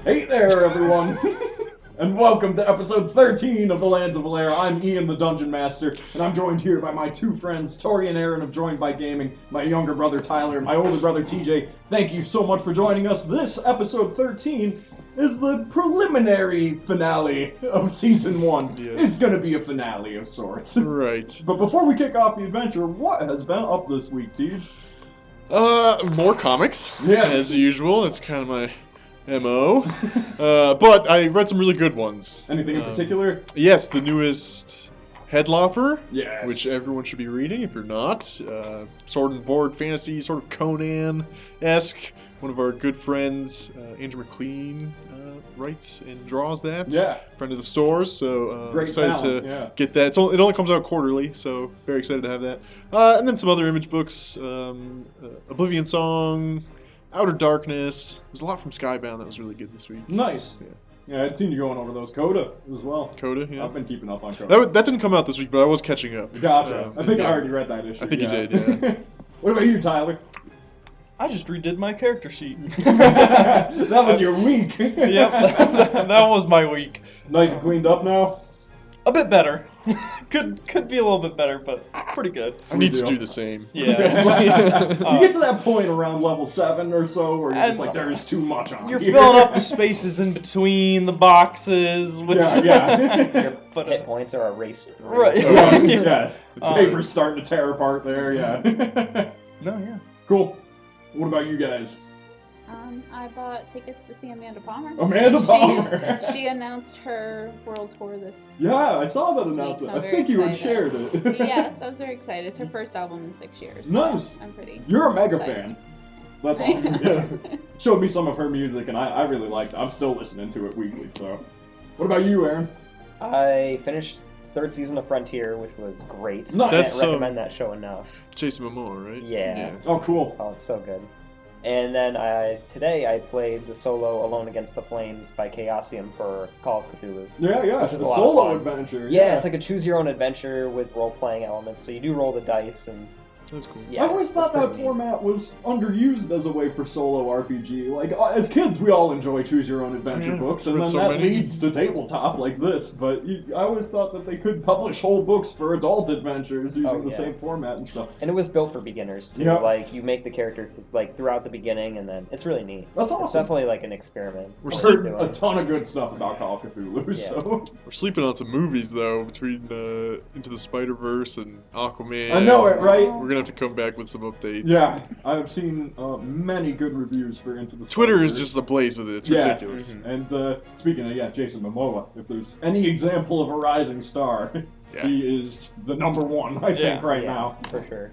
Hey there, everyone, and welcome to episode 13 of the Lands of Alaire. I'm Ian, the Dungeon Master, and I'm joined here by my two friends, Tori and Aaron of Joined by Gaming, my younger brother Tyler, and my older brother TJ. Thank you so much for joining us. This episode 13 is the preliminary finale of season 1. Yes. It's going to be a finale of sorts. Right. But before we kick off the adventure, what has been up this week, TJ? More comics. Yes. As usual, that's kind of my MO. But I read some really good ones. Anything in particular? Yes, the newest Headlopper. Yes. Which everyone should be reading if you're not. Sword and board fantasy, sort of Conan-esque. One of our good friends, Andrew McLean, writes and draws that. Yeah. Friend of the stores, so Great excited talent, to yeah. get that. It only comes out quarterly, so very excited to have that. And then some other image books, Oblivion Song, Outer Darkness. There's a lot from Skybound that was really good this week. Nice. Yeah, I'd seen you going over those Coda as well. Coda, yeah. I've been keeping up on Coda. That didn't come out this week, but I was catching up. Gotcha. I think I already read that issue. I think you did, yeah. What about you, Tyler? I just redid my character sheet. That was your week. Yep, that was my week. Nice and cleaned up now? A bit better. Could be a little bit better, but pretty good. I need to deal. do the same. Yeah. You get to that point around level 7 or so where you're just And like, there is too much on You're here. filling up the spaces in between the boxes with Yeah. but Hit points are erased. Right. Yeah. The paper's starting to tear apart there, yeah. No, yeah. Cool. What about you guys? I bought tickets to see Amanda Palmer. Amanda Palmer. She announced her world tour this. Yeah, I saw that This week, announcement. so I'm I very think you had excited. shared it. Yes, I was very excited. It's her first album in 6 years. So Nice. I'm pretty. You're a mega excited. fan. That's awesome. Yeah. Showed me some of her music, and I really liked it. I'm still listening to it weekly, so. What about you, Aaron? I finished third season of Frontier, which was great. Nice. I That's, can't recommend that show enough. Jason Momoa, right? Yeah. Oh, cool. Oh, it's so good. And then today I played the solo Alone Against the Flames by Chaosium for Call of Cthulhu. Yeah, Which it's was a a lot of solo fun. adventure. Yeah, it's like a choose your own adventure with role-playing elements. So you do roll the dice and That's cool. yeah. I always thought it's pretty that neat. format was underused as a way for solo RPG. Like, as kids, we all enjoy choose your own adventure Yeah, books, and read then so that many. leads to tabletop like this. But I always thought that they could publish whole books for adult adventures using the yeah. same format and stuff. And it was built for beginners too. Yeah. Like you make the character like throughout the beginning, and then it's really neat. That's It's awesome. definitely like an experiment. We're I've What heard they're a doing. ton of good stuff about Call of Cthulhu, Yeah. so... We're sleeping on some movies, though, between Into the Spider-Verse and Aquaman. I know it, right? We're gonna have to come back with some updates. Yeah, I've seen many good reviews for Into the Twitter is Spider-Verse. just ablaze with it. It's Yeah. ridiculous. And speaking of, Jason Momoa, if there's any example of a rising star, Yeah. he is the number one, I think, right Yeah, now. for sure.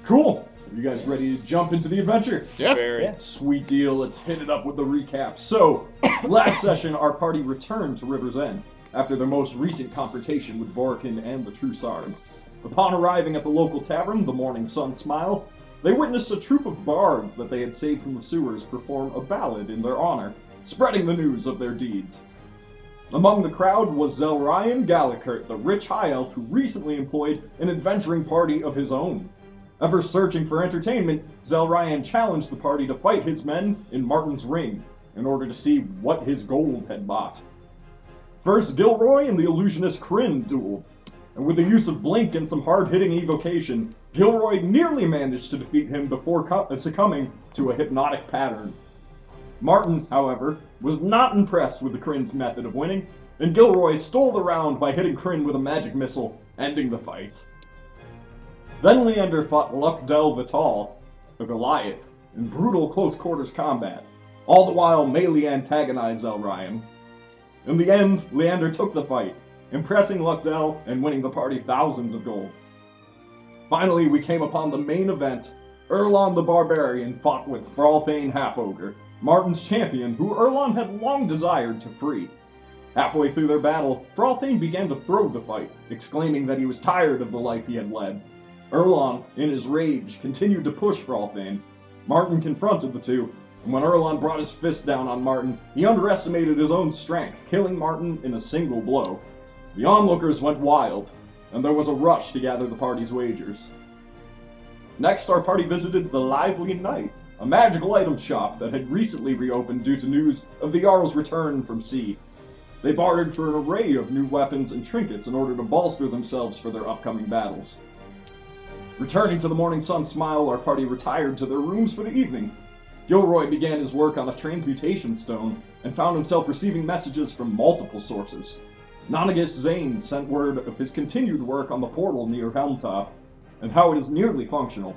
Cool. Are you guys ready to jump into the adventure? Yeah. Very. Yeah. Sweet deal. Let's hit it up with the recap. So, last session, our party returned to River's End after their most recent confrontation with Vorakin and the True Sard. Upon arriving at the local tavern, the Morning Sun Smile, they witnessed a troop of bards that they had saved from the sewers perform a ballad in their honor, spreading the news of their deeds. Among the crowd was Zelryan Gallicurt, the rich high elf who recently employed an adventuring party of his own. Ever searching for entertainment, Zelryan challenged the party to fight his men in Martin's Ring in order to see what his gold had bought. First, Gilroy and the illusionist Kryn dueled, and with the use of Blink and some hard-hitting evocation, Gilroy nearly managed to defeat him before succumbing to a hypnotic pattern. Martin, however, was not impressed with the Kryn's method of winning, and Gilroy stole the round by hitting Kryn with a magic missile, ending the fight. Then Leander fought Luckdel Vital, the Goliath, in brutal close-quarters combat, all the while melee antagonized Zelryan. In the end, Leander took the fight, impressing Luckdel and winning the party thousands of gold. Finally, we came upon the main event. Erlon the Barbarian fought with Thralthane Half-Ogre, Martin's champion, who Erlon had long desired to free. Halfway through their battle, Thralthane began to throw the fight, exclaiming that he was tired of the life he had led. Erlon, in his rage, continued to push Thralthane. Martin confronted the two, and when Erlon brought his fist down on Martin, he underestimated his own strength, killing Martin in a single blow. The onlookers went wild, and there was a rush to gather the party's wagers. Next, our party visited the Lively Knight, a magical item shop that had recently reopened due to news of the Jarl's return from sea. They bartered for an array of new weapons and trinkets in order to bolster themselves for their upcoming battles. Returning to the Morning Sun Smile, our party retired to their rooms for the evening. Gilroy began his work on the transmutation stone and found himself receiving messages from multiple sources. Nonagus Zane sent word of his continued work on the portal near Helmtop, and how it is nearly functional.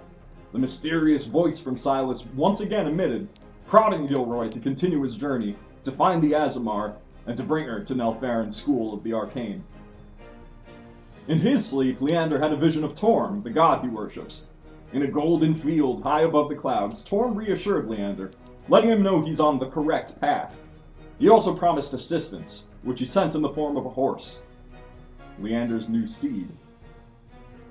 The mysterious voice from Silas once again emitted, prodding Gilroy to continue his journey, to find the Azamar, and to bring her to Nelfarin's School of the Arcane. In his sleep, Leander had a vision of Torm, the god he worships. In a golden field high above the clouds, Torm reassured Leander, letting him know he's on the correct path. He also promised assistance, which he sent in the form of a horse, Leander's new steed.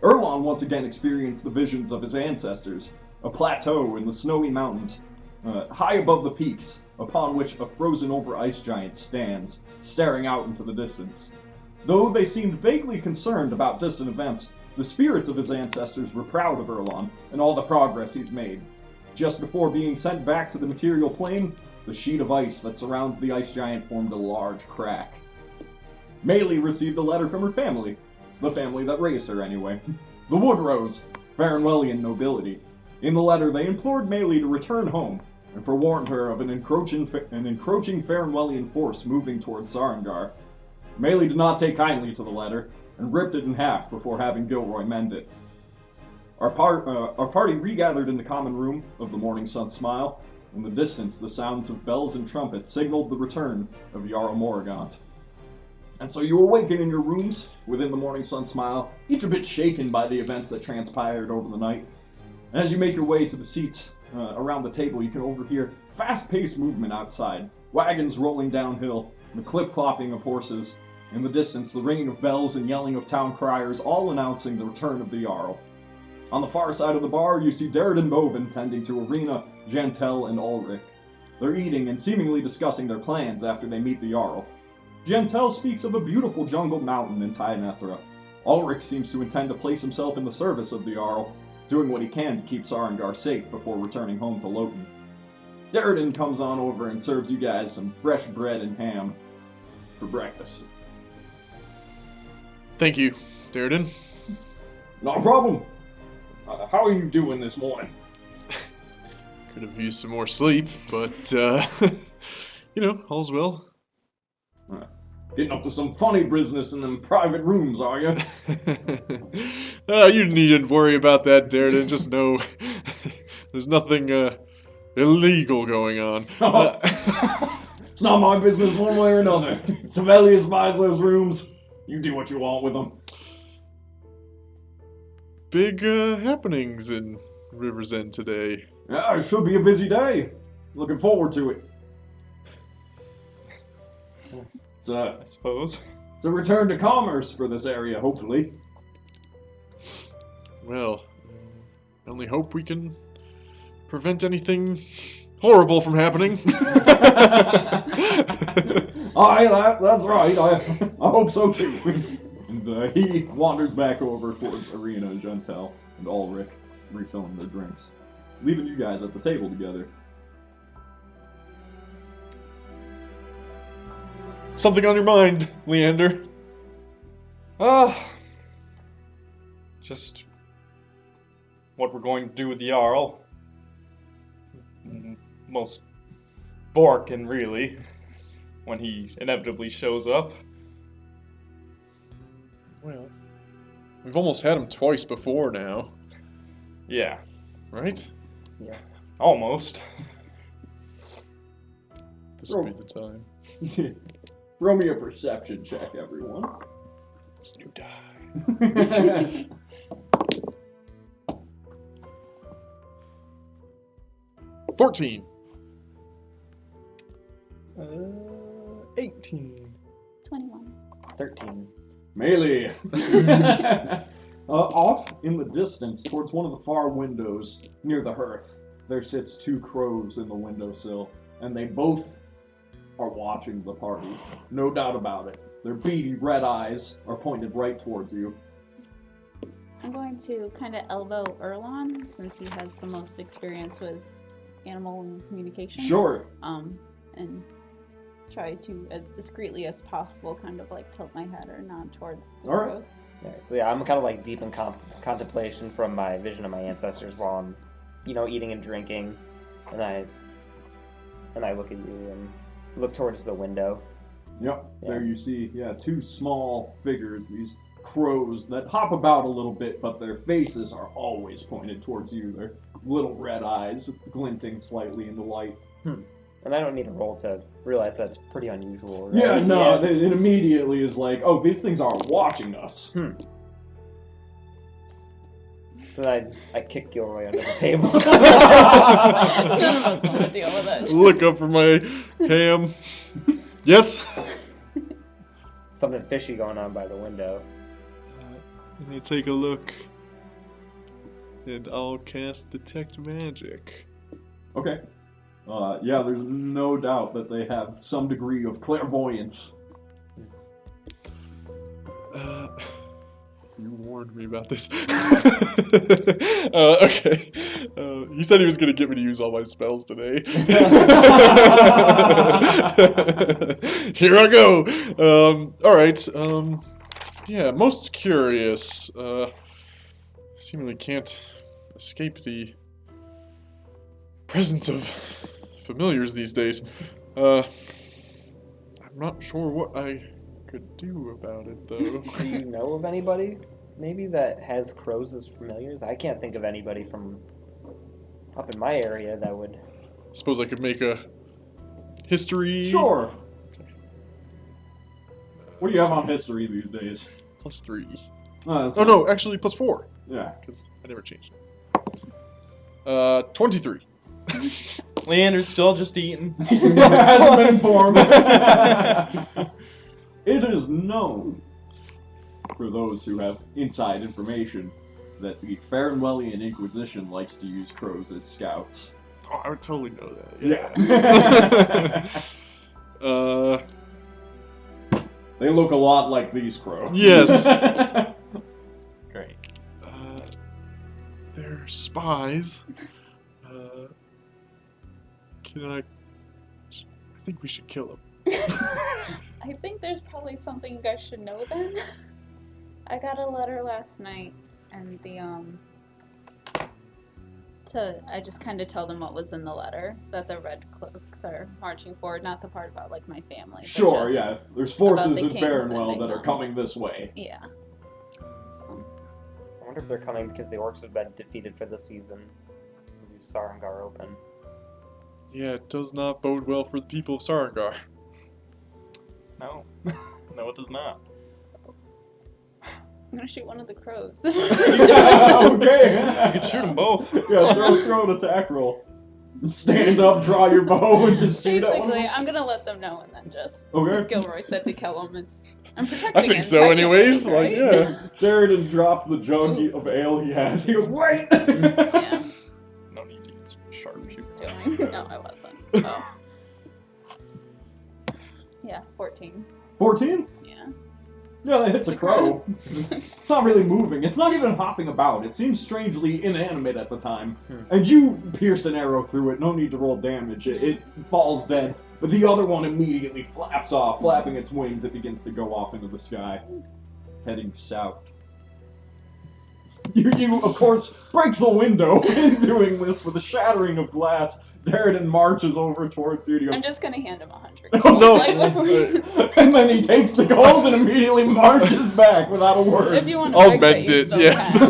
Erlon once again experienced the visions of his ancestors, a plateau in the snowy mountains, high above the peaks, upon which a frozen-over ice giant stands, staring out into the distance. Though they seemed vaguely concerned about distant events, the spirits of his ancestors were proud of Erlon and all the progress he's made. Just before being sent back to the material plane, the sheet of ice that surrounds the ice giant formed a large crack. Maylie received a letter from her family, the family that raised her anyway, the Woodrose, Farinwellian nobility. In the letter, they implored Maylie to return home, and forewarned her of an encroaching Farinwellian force moving towards Sarangar. Maylie did not take kindly to the letter, and ripped it in half before having Gilroy mend it. Our party regathered in the common room of the Morning Sun Smile. In the distance, the sounds of bells and trumpets signaled the return of Jarl Morgaunt. And so you awaken in your rooms within the Morning Sun Smile, each a bit shaken by the events that transpired over the night. And as you make your way to the seats around the table, you can overhear fast-paced movement outside, wagons rolling downhill, the clip-clopping of horses. In the distance, the ringing of bells and yelling of town criers, all announcing the return of the Jarl. On the far side of the bar, you see Derrid and Bovin tending to Arena, Jantel, and Ulrich. They're eating and seemingly discussing their plans after they meet the Jarl. Jantel speaks of a beautiful jungle mountain in Tynethra. Ulrich seems to intend to place himself in the service of the Jarl, doing what he can to keep Sarangar safe before returning home to Loten. Derridin comes on over and serves you guys some fresh bread and ham for breakfast. Thank you, Derridin. Not a problem. How are you doing this morning? Could have used some more sleep, but, all's well. Getting up to some funny business in them private rooms, are you? You needn't worry about that, Derridin. Just know there's nothing illegal going on. It's not my business one way or another. Sevelius buys those rooms. You do what you want with them. Big happenings in River's End today. Yeah, it should be a busy day. Looking forward to it. I suppose. It's a return to commerce for this area, hopefully. Well, I only hope we can prevent anything horrible from happening. Aye, that's right. I hope so too. And he wanders back over towards Arena, Jantel, and Ulrich, refilling their drinks, leaving you guys at the table together. Something on your mind, Leander? Just what we're going to do with the Jarl. Most Vorakin, really, when he inevitably shows up. Well, we've almost had him twice before now. Yeah. Right? Yeah. Almost. This will be the time. Throw me a perception check, everyone. This new die. 14. 18. 21. 13. Melee. Off in the distance, towards one of the far windows near the hearth, there sits two crows in the windowsill, and they both are watching the party. No doubt about it. Their beady red eyes are pointed right towards you. I'm going to kind of elbow Erlon, since he has the most experience with animal and communication. Sure. And try to, as discreetly as possible, kind of like tilt my head or nod towards the All right. crows. Alright, so yeah, I'm kind of like deep in contemplation from my vision of my ancestors while I'm, eating and drinking, and I look at you and look towards the window. Yep. Yeah. There you see, two small figures, these crows that hop about a little bit, but their faces are always pointed towards you. Their little red eyes glinting slightly in the light. And I don't need a roll to realize that's pretty unusual, right? Yeah, no, it immediately is like, oh, these things are watching us. So I kick Gilroy under the table. None of us want to deal with it. Look up for my ham. Yes? Something fishy going on by the window. Let me take a look. And I'll cast Detect Magic. Okay. There's no doubt that they have some degree of clairvoyance. You warned me about this. Okay. He said he was going to get me to use all my spells today. Here I go. Alright. Most curious. Seemingly can't escape the presence of familiars these days. I'm not sure what I could do about it, though. Do you know of anybody maybe that has crows as familiars? I can't think of anybody from up in my area that would. Suppose I could make a history. Sure. What do you have on history these days? +3. Oh no, actually +4. Yeah. Because I never changed it. 23. Leander's still just eating. Hasn't been informed. It is known, for those who have inside information, that the Farinwellian Inquisition likes to use crows as scouts. Oh, I would totally know that. Yeah. They look a lot like these crows. Yes. Great. They're spies. I think we should kill them. I think there's probably something you guys should know then. I got a letter last night, and I just kind of tell them what was in the letter, that the Red Cloaks are marching forward, not the part about, like, my family. but Sure, just yeah. There's forces about the in king Farinwell sending that are them. coming this way. Yeah. I wonder if they're coming because the orcs have been defeated for the season. Leave Sarangar open. Yeah, it does not bode well for the people of Sarangar. No. No, it does not. I'm gonna shoot one of the crows. Okay. You can shoot them both. Yeah, throw an attack roll. Stand up, draw your bow, and just shoot at one. Basically, I'm gonna let them know, and then just, Okay. as Gilroy said to kill him, I'm protecting I think him, so technically, anyways, like, right? yeah. Darren drops the jug of ale he has. He goes, wait! Yeah. No need to use sharpshooter. Doing. No, I wasn't. So. Yeah, 14. 14? Yeah. Yeah, that hits a crow. It's not really moving. It's not even hopping about. It seems strangely inanimate at the time. And you pierce an arrow through it. No need to roll damage. It falls dead. But the other one immediately flaps off. Flapping its wings, it begins to go off into the sky, heading south. You of course, break the window in doing this with a shattering of glass. Darren marches over towards you. And he goes, I'm just gonna hand him 100. Oh, no. Like, before and then he takes the gold and immediately marches back without a word. if you want to I'll fix bend you it, still yes. can.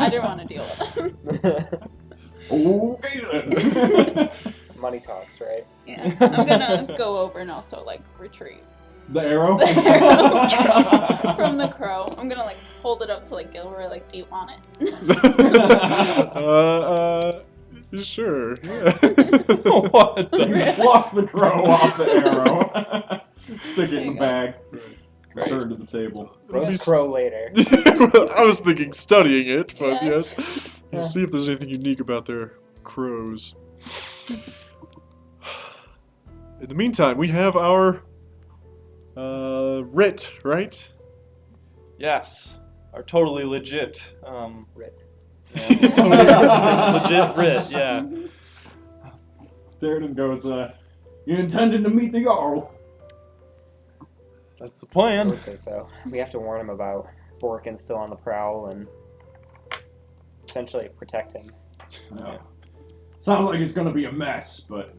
I didn't want to deal with him. Okay then. Money talks, right? Yeah. I'm gonna go over and also, like, retrieve The arrow? the arrow from the crow. I'm gonna, like, hold it up to, like, Gilroy, like, do you want it? Sure. Yeah. What You the? pluck the crow off the arrow. Stick it There in you the go. bag. Return to the table. Roast crow later. Well, I was thinking studying it, but Yeah. yes. We'll see if there's anything unique about their crows. In the meantime, we have our writ, right? Yes. Are totally legit. Rit. Legit writ, yeah. Darren goes, you intended to meet the Jarl? That's the I plan. would say so. We have to warn him about Vorakin still on the prowl and essentially protect him. Yeah. Sounds like it's gonna be a mess, but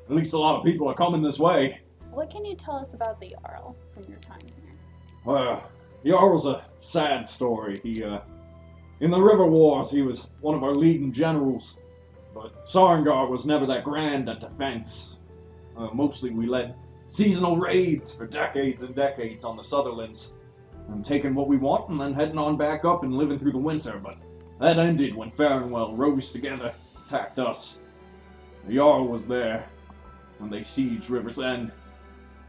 at least a lot of people are coming this way. What can you tell us about the Jarl from your time here? Well, the Jarl's a sad story. He, in the River Wars, he was one of our leading generals, but Sarengar was never that grand at defense. Mostly we led seasonal raids for decades and decades on the Sutherlands, and taking what we want and then heading on back up and living through the winter, but that ended when Farnwell rose together, attacked us. The Jarl was there when they sieged River's End.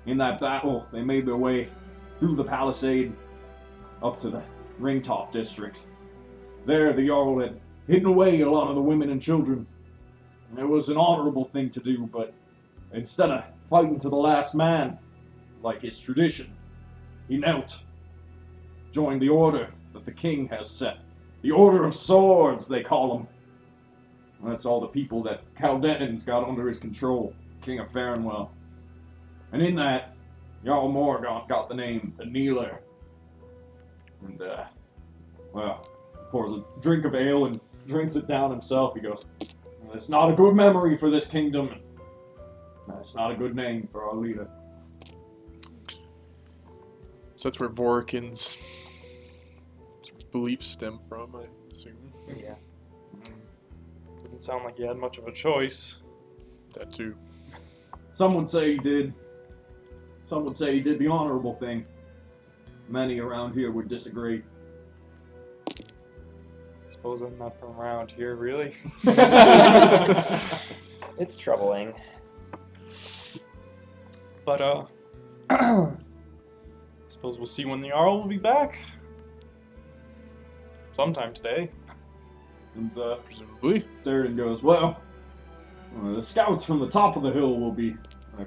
In that battle, they made their way through the palisade up to the Ringtop district. There, the Jarl had hidden away a lot of the women and children. It was an honorable thing to do, but instead of fighting to the last man, like his tradition, he knelt, joined the order that the king has set. The Order of Swords, they call them. That's all the people that Caldenans got under his control, King of Farnwell. And in that, Jarl Morgaunt got the name the Kneeler. And, well, pours a drink of ale and drinks it down himself. He goes, well, it's not a good memory for this kingdom. It's not a good name for our leader. So that's where Vorakin's beliefs stem from, I assume. Yeah. Didn't sound like he had much of a choice. That too. Some would say he did. Some would say he did the honorable thing. Many around here would disagree. Suppose I'm not from around here, really. It's troubling. But, suppose we'll see when the Jarl will be back. Sometime today. And Presumably. Darren goes, well, the scouts from the top of the hill will be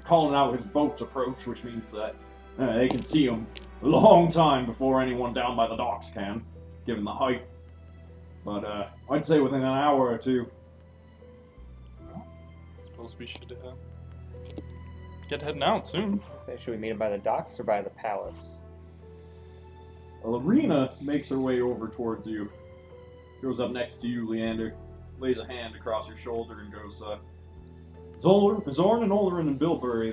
calling out his boat's approach, which means that they can see him a long time before anyone down by the docks can, given the height. But I'd say within an hour or two. Suppose we should get heading out soon. So should we meet him by the docks or by the palace? Well, Arena makes her way over towards you. Goes up next to you, Leander, lays a hand across your shoulder and goes, Zorn and Olerin and Bilberry,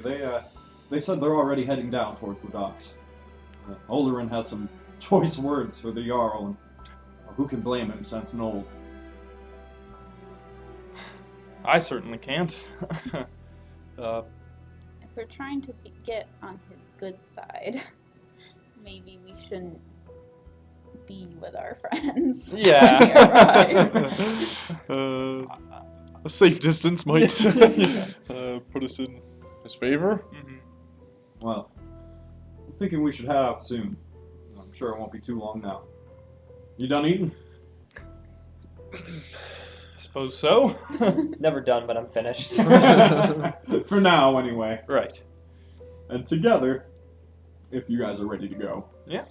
they said they're already heading down towards the docks. Olerin has some choice words for the Jarl, and who can blame him since Nold? I certainly can't. If we're trying to get on his good side, maybe we shouldn't be with our friends. Yeah. When he arrives. A safe distance might put us in his favor. Mm-hmm. Well, I'm thinking we should head out soon. I'm sure it won't be too long now. You done eating? Suppose so. Never done, but I'm finished. For now, anyway. Right. And together, if you guys are ready to go. Yeah.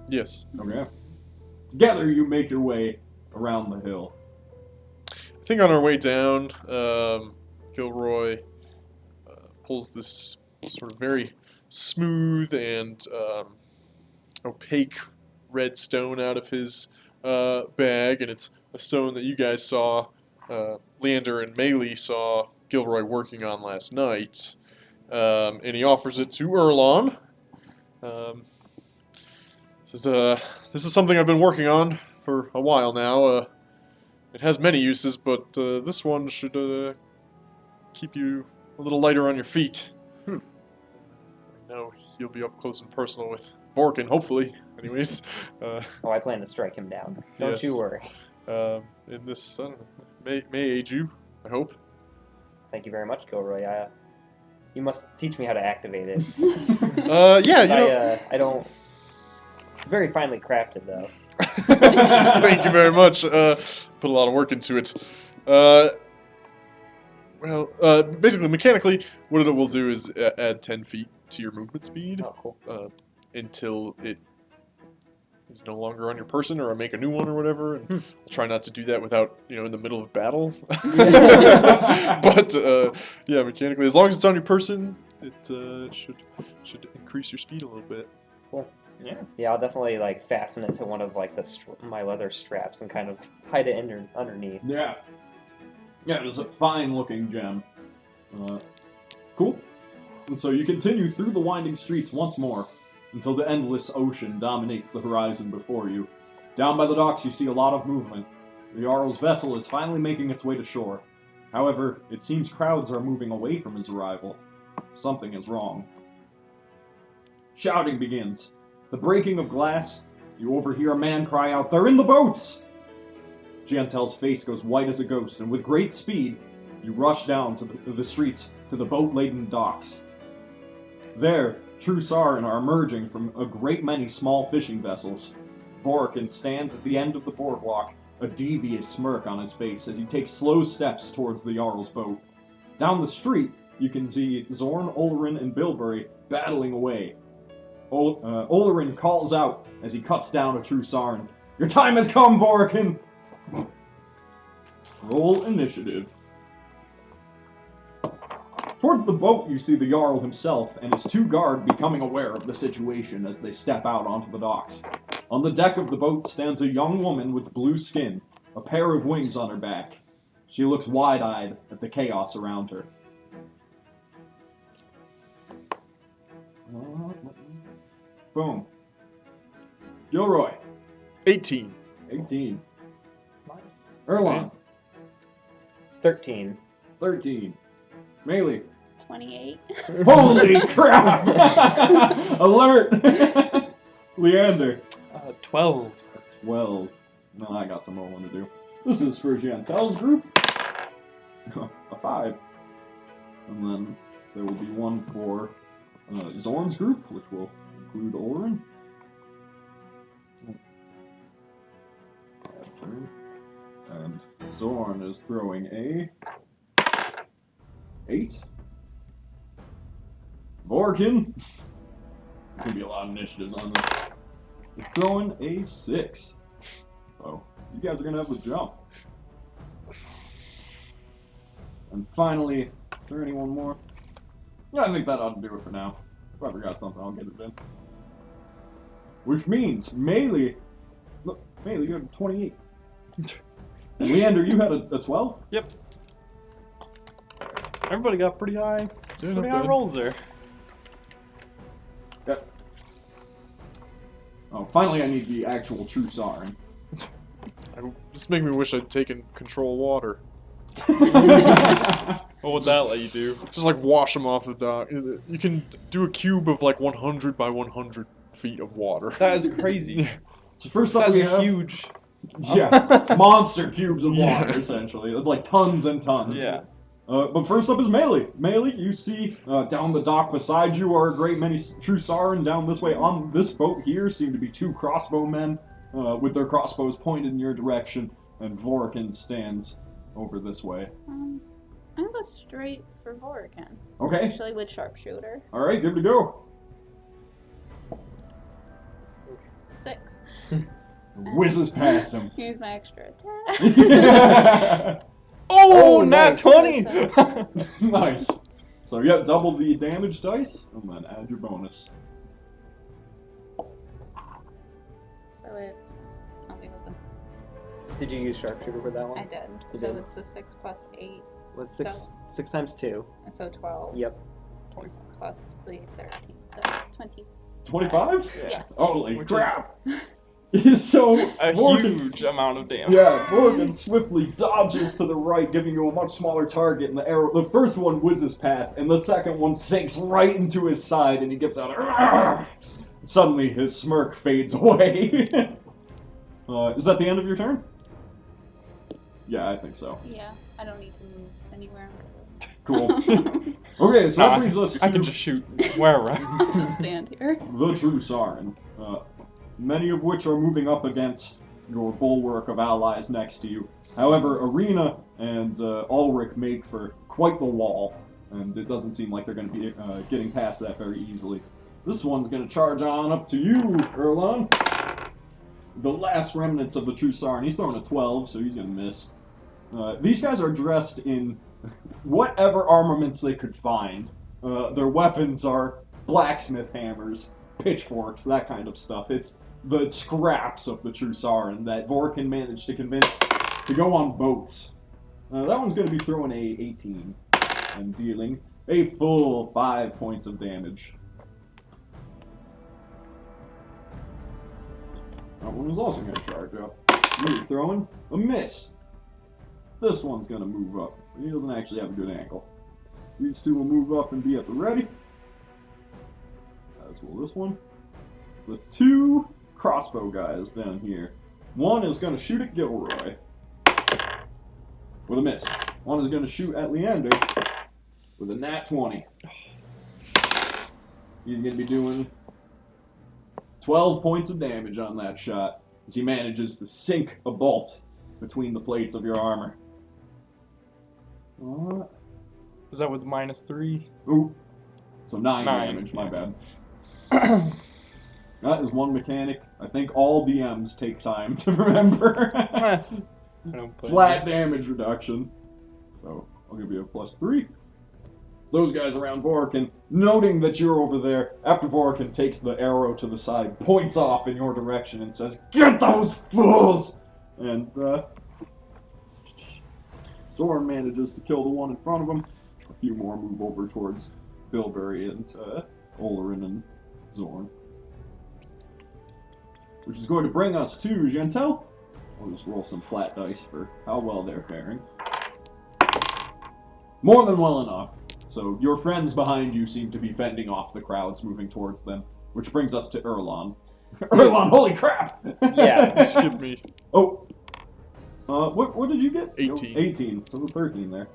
Yes. Okay. Together, you make your way around the hill. I think on our way down, Gilroy pulls this sort of very smooth and opaque red stone out of his bag, and it's a stone that you guys saw, Leander and Maylee saw Gilroy working on last night, and he offers it to Erlon. This is something I've been working on for a while now. It has many uses, but this one should keep you a little lighter on your feet. I know you'll be up close and personal with Vorakin, hopefully. Anyways. I plan to strike him down. Don't Yes. you worry. In this, I don't know, may aid you, I hope. Thank you very much, Gilroy. You must teach me how to activate it. Yeah, you know. I don't... It's very finely crafted, though. Thank you very much. Put a lot of work into it. Basically, mechanically, what it will do is add 10 feet to your movement speed Oh, cool. until it is no longer on your person, or I make a new one or whatever. And I'll try not to do that without, in the middle of battle. But yeah, mechanically, as long as it's on your person, it should increase your speed a little bit. Cool. Yeah. Yeah, I'll definitely like fasten it to one of like my leather straps and kind of hide it underneath. Yeah. Yeah, it is a fine-looking gem. Cool. And so you continue through the winding streets once more, until the endless ocean dominates the horizon before you. Down by the docks, you see a lot of movement. The Jarl's vessel is finally making its way to shore. However, it seems crowds are moving away from his arrival. Something is wrong. Shouting begins. The breaking of glass. You overhear a man cry out, "They're in the boats!" Jantel's face goes white as a ghost, and with great speed, you rush down to the streets to the boat-laden docks. There, true Sarin are emerging from a great many small fishing vessels. Vorakin stands at the end of the boardwalk, a devious smirk on his face as he takes slow steps towards the Jarl's boat. Down the street, you can see Zorn, Olerin, and Bilberry battling away. Olerin calls out as he cuts down a true Sarin. "Your time has come, Vorakin!" Roll initiative. Towards the boat, you see the Jarl himself and his two guard becoming aware of the situation as they step out onto the docks. On the deck of the boat stands a young woman with blue skin, a pair of wings on her back. She looks wide-eyed at the chaos around her. Boom. Gilroy. 18. 18. Erlon. 13. 13. Melee. 28. Holy crap! Alert! Leander. 12. 12. No, I got some rolling to do. This is for Jantel's group. A 5. And then there will be one for Zorn's group, which will include Olerin. And Zorn is throwing a 8. Vorakin. There's gonna be a lot of initiatives on this. He's throwing a 6. So you guys are gonna have to jump. And finally, is there anyone more? Yeah, I think that ought to do it for now. If I forgot something, I'll get it in. Which means Melee. Look, Melee, you had a 28. And Leander, you had a 12? Yep. Everybody got pretty high rolls there. Yep. Oh, finally I need the actual true Sarin. Just make me wish I'd taken control of water. What would that let you do? Just like wash them off the dock. You can do a cube of like 100 by 100 feet of water. That is crazy. So first up That's we have... huge. Yeah, monster cubes of water, essentially. It's like tons and tons. Yeah. But first up is Melee. Melee, you see down the dock beside you are a great many true Sarin. Down this way on this boat here seem to be 2 crossbowmen with their crossbows pointed in your direction, and Vorakin stands over this way. I'm gonna go straight for Vorakin. Okay. Actually, with sharpshooter. All right, give it a go. 6. Whizzes past him. Here's my extra attack. Oh, nice. nat 20! Nice. So, yep, double the damage dice, and then add your bonus. So it's... I'll be with them. Did you use sharpshooter for that one? I did. You So did? it's a 6 plus 8. What's So- 6 times 2? So 12. Yep. Plus the 13. So 20. 25? Yes. Holy Which crap! So, A Vorakin- huge amount of damage. Yeah, Vorakin swiftly dodges to the right, giving you a much smaller target, and the first one whizzes past, and the second one sinks right into his side, and he gives out a "Argh!" Suddenly, his smirk fades away. Is that the end of your turn? Yeah, I think so. Yeah, I don't need to move anywhere. Cool. Okay, so that brings us to I can just shoot wherever. Just stand here. the true Sarin, many of which are moving up against your bulwark of allies next to you. However, Arena and Ulrich make for quite the wall, and it doesn't seem like they're going to be getting past that very easily. This one's going to charge on up to you, Erlon. the last remnants of the true Sarn. He's throwing a 12, so he's going to miss. These guys are dressed in whatever armaments they could find. Their weapons are blacksmith hammers, pitchforks, that kind of stuff. It's the scraps of the true Sarn that Vorakin managed to convince to go on boats. That one's going to be throwing a 18 and dealing a full 5 points of damage. That one was also going to charge up. You're throwing a miss. This one's going to move up. He doesn't actually have a good ankle. These two will move up and be at the ready. As will this one. The two crossbow guys down here. One is going to shoot at Gilroy with a miss. One is going to shoot at Leander with a nat 20. He's going to be doing 12 points of damage on that shot as he manages to sink a bolt between the plates of your armor. Is that with -3? Ooh. So 9 damage, my bad. That is one mechanic I think all DMs take time to remember. I don't play Flat damage reduction. So I'll give you a +3. Those guys around Vorakin, noting that you're over there, after Vorakin takes the arrow to the side, points off in your direction and says, "Get those fools!" And Zorn manages to kill the one in front of him. A few more move over towards Bilberry and Olerin and Zorn. Which is going to bring us to Gentel. I'll just roll some flat dice for how well they're faring. More than well enough. So your friends behind you seem to be fending off the crowds moving towards them. Which brings us to Erlon. Erlon, holy crap! Yeah. Skip me. Oh. What did you get? 18. 18. So the 13 there.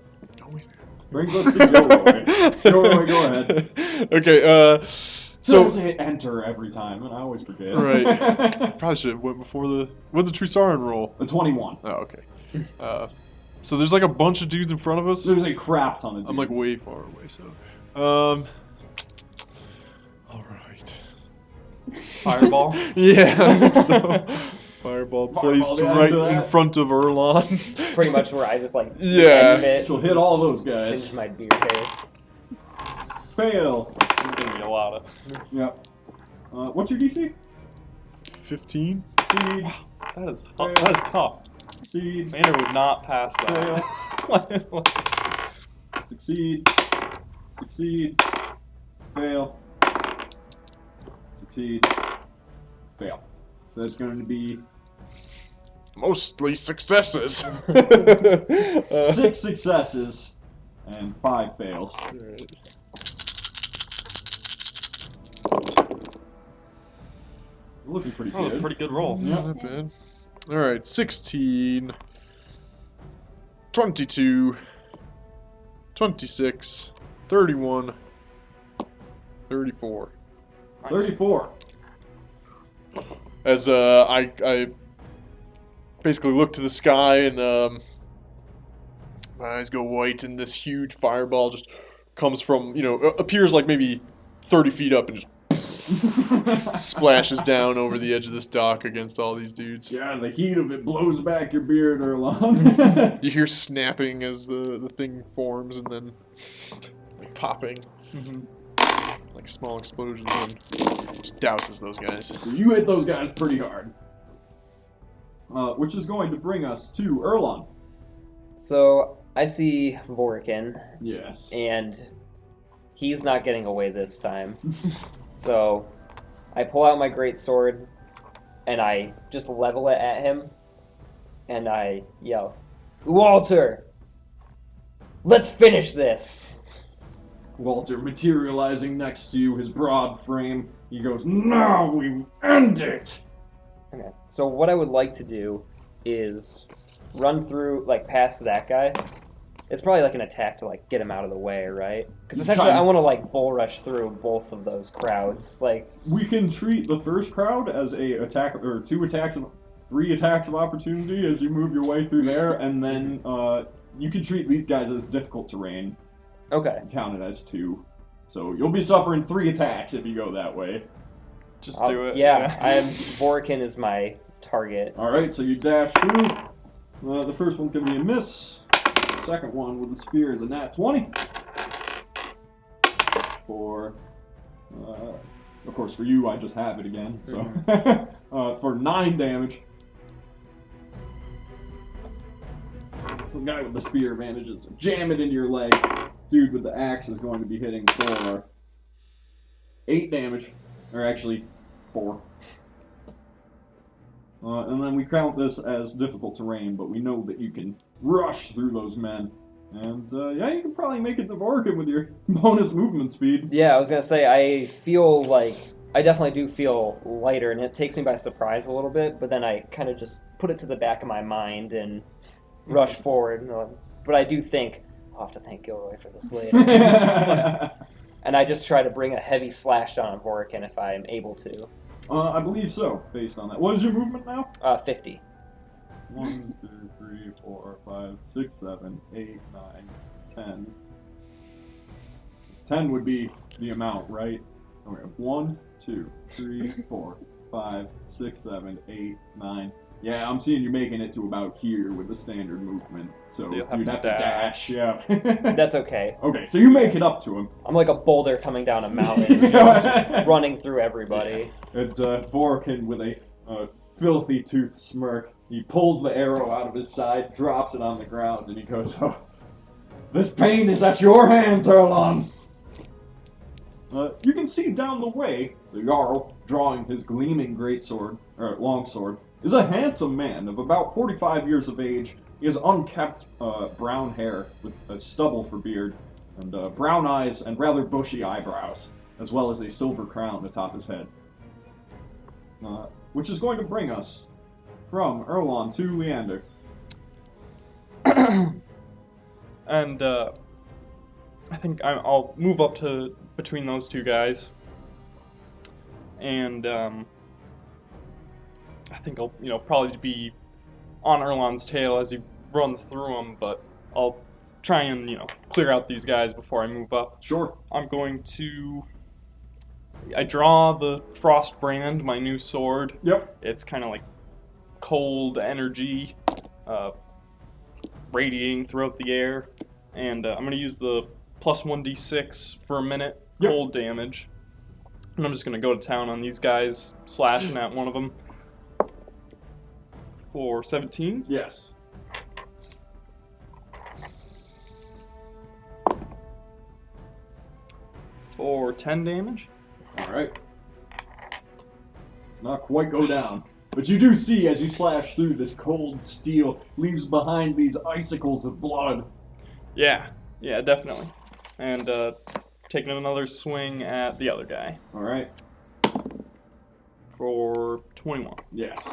Brings us to Gilroy. Gilroy, go ahead. Okay, So so... hit enter every time, and I always forget. Right. Probably should have went before the... What did the Trusaran roll? A 21. Oh, okay. So there's like a bunch of dudes in front of us. There's a crap ton of dudes. I'm like way far away, so... Alright. Fireball? Yeah, I think so. Fireball placed Fireball, right yeah, in front of Erlon. Pretty much where I just like Yeah. edge of it, She'll hit all those guys. singe my beard hair. Fail. This is gonna be a lot of. Yep. What's your DC? 15? Seed. That is tough. Seed. Maynard would not pass that. Succeed. Succeed. Fail. Succeed. Fail. So that's going to be Mostly successes. 6 successes and 5 fails. Alright. Looking pretty Oh, good. pretty good roll. Yeah, not bad. Alright, 16, 22, 26, 31, 34. 34. As I basically look to the sky and my eyes go white and this huge fireball just comes from, appears like maybe 30 feet up and just splashes down over the edge of this dock against all these dudes. Yeah, the heat of it blows back your beard, Erlon. You hear snapping as the thing forms and then popping. Like small explosions and just douses those guys. So you hit those guys pretty hard. Which is going to bring us to Erlon. So I see Vorakin, Yes. and he's not getting away this time. So I pull out my great sword, and I just level it at him, and I yell, "Walter, let's finish this!" Walter materializing next to you, his broad frame. He goes, "Now we end it!" Okay. So what I would like to do is run through, past that guy. It's probably like an attack to get him out of the way, right? Because essentially I want to bull rush through both of those crowds. We can treat the first crowd as a attack, or 3 attacks of opportunity as you move your way through there, and then you can treat these guys as difficult terrain. Okay. Count it as 2. So you'll be suffering 3 attacks if you go that way. Just do it. Yeah, Vorakin is my target. Alright, so you dash through. The first one's going to be a miss. The second one with the spear is a nat 20. For, of course, for you, I just have it again. So, for 9 damage. So the guy with the spear manages to jam it into your leg. Dude with the axe is going to be hitting for 8 damage. Or actually, 4. And then we count this as difficult terrain, but we know that you can rush through those men. And, yeah, you can probably make it to Vorakin with your bonus movement speed. Yeah, I was going to say, I feel like, I definitely do feel lighter, and it takes me by surprise a little bit, but then I kind of just put it to the back of my mind and rush forward. But I do think, I'll have to thank Gilroy for this later. And I just try to bring a heavy slash down on Vorakin if I'm able to. I believe so, based on that. What is your movement now? 50. 1, 2, 3, 4, 5, 6, 7, 8, 9, 10. 10 would be the amount, right? Okay, 1, 2, 3, 4, 5, 6, 7, 8, 9. Yeah, I'm seeing you making it to about here with the standard movement. So you'll have you'd to have to dash, yeah. That's okay. Okay, so you make it up to him. I'm like a boulder coming down a mountain, just running through everybody. Yeah. And Vorakin, with a filthy tooth smirk, he pulls the arrow out of his side, drops it on the ground, and he goes, "Oh, this pain is at your hands, Erlon." You can see down the way, the Jarl, drawing his gleaming greatsword, or longsword, is a handsome man of about 45 years of age. He has unkempt brown hair with a stubble for beard, and brown eyes and rather bushy eyebrows, as well as a silver crown atop his head. Which is going to bring us from Erlon to Leander. And I think I'll move up to between those two guys, and I think I'll probably be on Erlon's tail as he runs through them, but I'll try and clear out these guys before I move up. Sure. I'm going to. I draw the Frost Brand, my new sword. Yep. It's kind of like cold energy, radiating throughout the air, and I'm going to use the plus 1d6 for a minute, cold damage, and I'm just going to go to town on these guys, slashing at one of them for 17. Yes. For 10 damage. Alright. Not quite go down. But you do see, as you slash through, this cold steel leaves behind these icicles of blood. Yeah, definitely. And taking another swing at the other guy. Alright. For 21. Yes.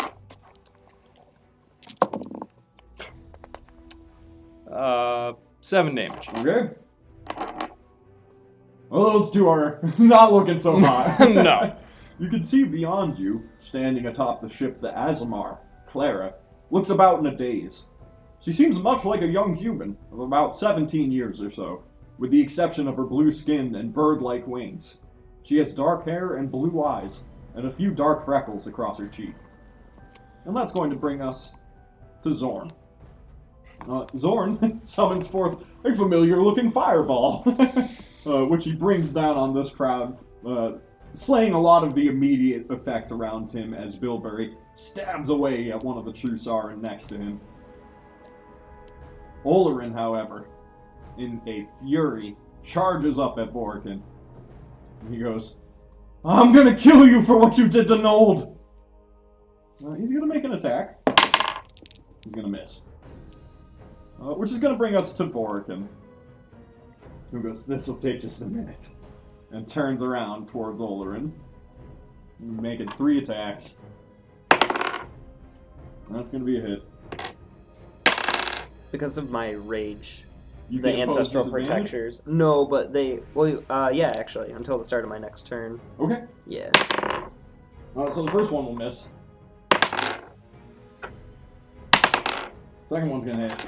7 damage. Okay. Well, those two are not looking so hot. No. You can see beyond you, standing atop the ship, the Azamar, Clara, looks about in a daze. She seems much like a young human, of about 17 years or so, with the exception of her blue skin and bird-like wings. She has dark hair and blue eyes, and a few dark freckles across her cheek. And that's going to bring us to Zorn. Zorn summons forth a familiar-looking fireball, which he brings down on this crowd, slaying a lot of the immediate effect around him as Bilberry stabs away at one of the Trusaren next to him. Olerin, however, in a fury, charges up at Vorakin. He goes, "I'm gonna kill you for what you did to Nold!" He's gonna make an attack. He's gonna miss. Which is gonna bring us to Vorakin, who goes, "This'll take just a minute," and turns around towards Olerin, making 3 attacks. That's gonna be a hit. Because of my rage, You the get opposed ancestral disadvantage? protectors. No, but they. Well, yeah, actually, until the start of my next turn. Okay. Yeah. So the first one will miss. Second one's gonna hit.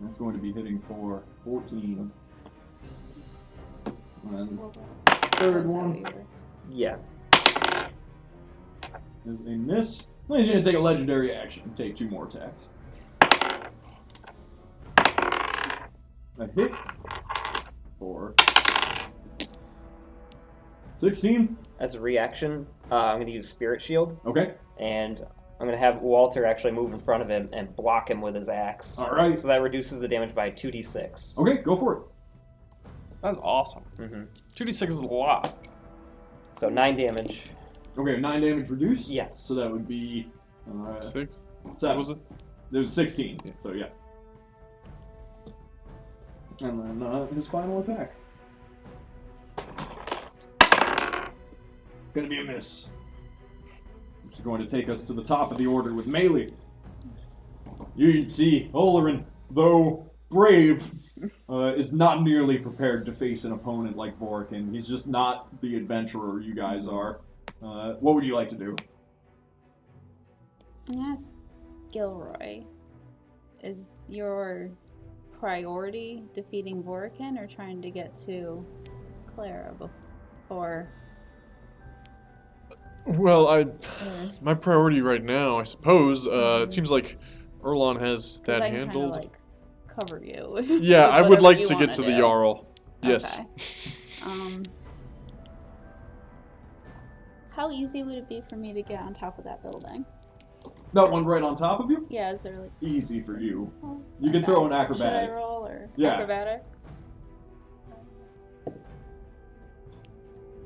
That's going to be hitting for 14. And third one. Yeah. is a miss. Well, he's going to take a legendary action and take 2 more attacks. A hit for 16. As a reaction, I'm going to use Spirit Shield, Okay. and I'm going to have Walter actually move in front of him and block him with his axe. All right. So that reduces the damage by 2d6. Okay, go for it. That's awesome. 2d6 is a lot. So 9 damage. Okay, 9 damage reduced? Yes. So that would be 6? 7. What was it? There was 16, Yeah. so yeah. And then his final attack. Gonna be a miss. Which is going to take us to the top of the order with melee. You can see Olerin, though brave, is not nearly prepared to face an opponent like Vorakin. He's just not the adventurer you guys are. What would you like to do? I'm gonna ask Gilroy, is your priority defeating Vorakin or trying to get to Clara before? Well, my priority right now, I suppose, it seems like Erlon has that I can handled. Kinda, like, cover you. Yeah, I would whatever like you to get wanna to the do. Jarl. Yes. Okay. How easy would it be for me to get on top of that building? That one right on top of you? Yeah, is there like... Easy for you. Oh, You can okay. throw an acrobatics. Should I roll or Yeah. acrobatics?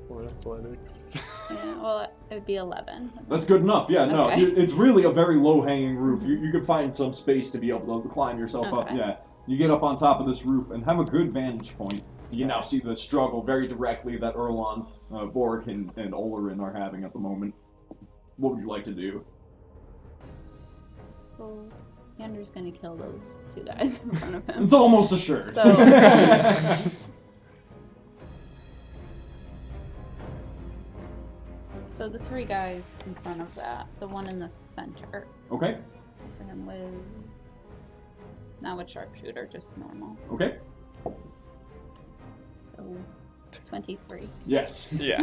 Or athletics. Yeah, well, it would be 11. That's good enough. Yeah, no, Okay. it's really a very low-hanging roof. You could find some space to be able to climb yourself up. Okay. Yeah, you get up on top of this roof and have a good vantage point. You can now see the struggle very directly that Erlon, Vorakin, and Olerin are having at the moment. What would you like to do? Well, Yander's gonna kill those 2 guys in front of him. It's almost assured. So... So the 3 guys in front of that, the one in the center, Okay, for him with... Not with sharpshooter, just normal. okay. So, 23. Yes. Yeah.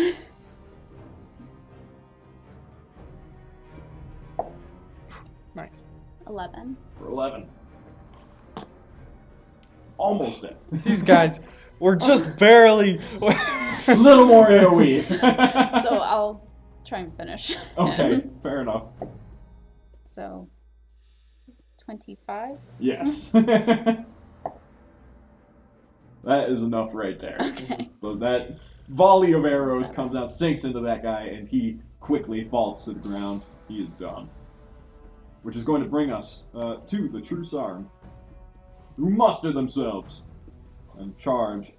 Nice. 11. For 11. Almost dead. These guys were just barely. A little more AoE. So I'll try and finish. Okay, him. fair enough. So, 25? Yes. That is enough right there. Okay. So that volley of arrows comes out, sinks into that guy, and he quickly falls to the ground. He is done. Which is going to bring us to the True Sarn, who muster themselves and charge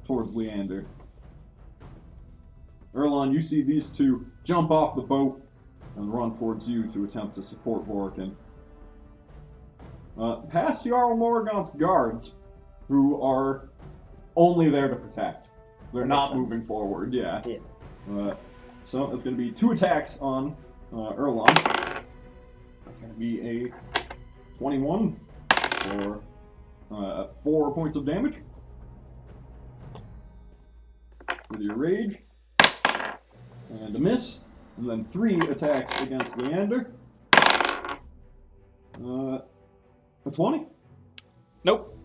towards Leander. Erlon, you see these 2 jump off the boat and run towards you to attempt to support Vorakin. Past Jarl Morrigan's guards, who are only there to protect. They're not Makes sense. moving forward, yeah. Yeah. So it's going to be 2 attacks on Erlon. That's going to be a 21 for 4 points of damage. With your rage. And a miss. And then 3 attacks against Leander. A 20? Nope.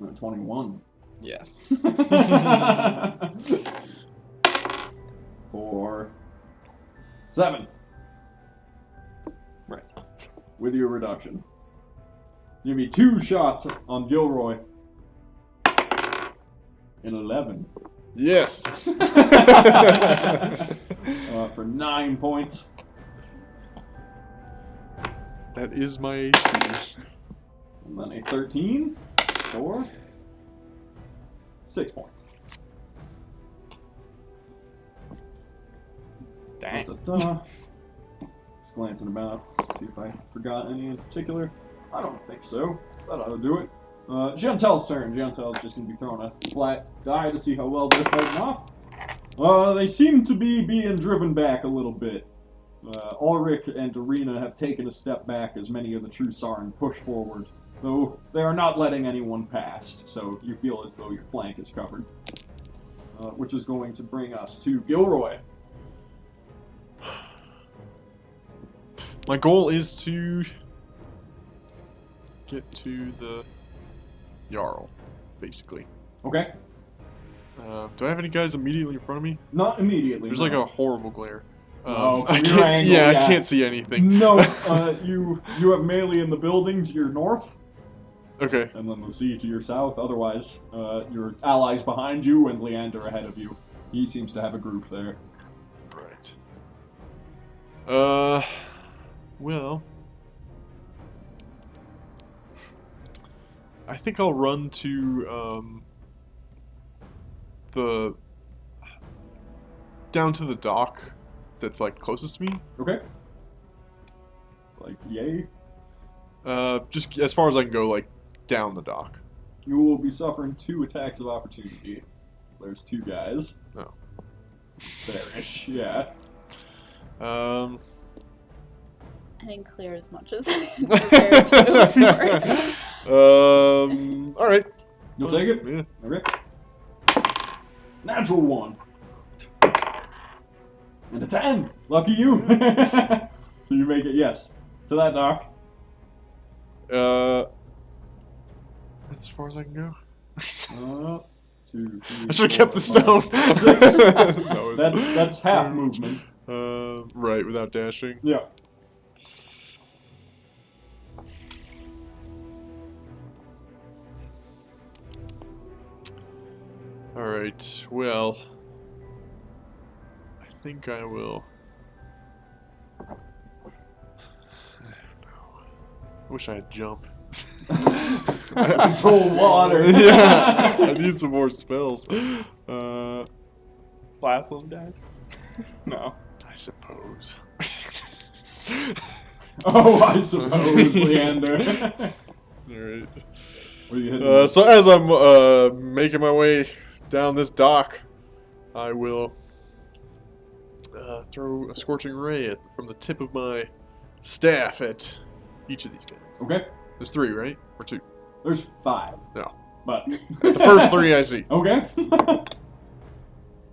No, 21. Yes. For 7. Right. With your reduction. Give me 2 shots on Gilroy. And 11. Yes. For 9 points. That is my AC. And then a 13 for 6 points. Dang. Da-da-da. Just glancing about, see if I forgot any in particular. I don't think so. That ought to do it. Gentel's turn. Gentel's just going to be throwing a flat die to see how well they're fighting off. They seem to be being driven back a little bit. Ulrich and Arena have taken a step back as many of the True Sarn push forward, though they are not letting anyone past, so you feel as though your flank is covered. Which is going to bring us to Gilroy. My goal is to get to the Jarl, basically. Okay. Do I have any guys immediately in front of me? Not immediately. There's no. like a horrible glare. Oh, I from can't, your angle, yeah, yeah. I can't see anything. No, you have melee in the building to your north, Okay. and then the sea to your south. Otherwise, your allies behind you and Leander ahead of you. He seems to have a group there. Right. Well, I think I'll run to down to the dock that's like closest to me. Okay. Like, yay. Just as far as I can go, like down the dock. You will be suffering 2 attacks of opportunity. There's 2 guys. Oh. There-ish, yeah. I didn't clear as much as I prepared to. All right. You'll take it? Yeah. Okay. Natural 1. And a 10! Lucky you! So you make it, yes. To that dock. As far as I can go. 2, 3, I should have kept the stone. 6. No, it's- That's half movement. Right, without dashing. Yeah. Alright, well, I think I will. I wish I had jump. Control water. Yeah, I need some more spells. Blast those guys? No. I suppose. Oh, I suppose, Leander. Alright. What are you hitting? So as I'm making my way down this dock, I will throw a scorching ray from the tip of my staff at each of these guys. Okay. There's 3, right? Or 2? There's 5. No. But The first 3 I see. okay.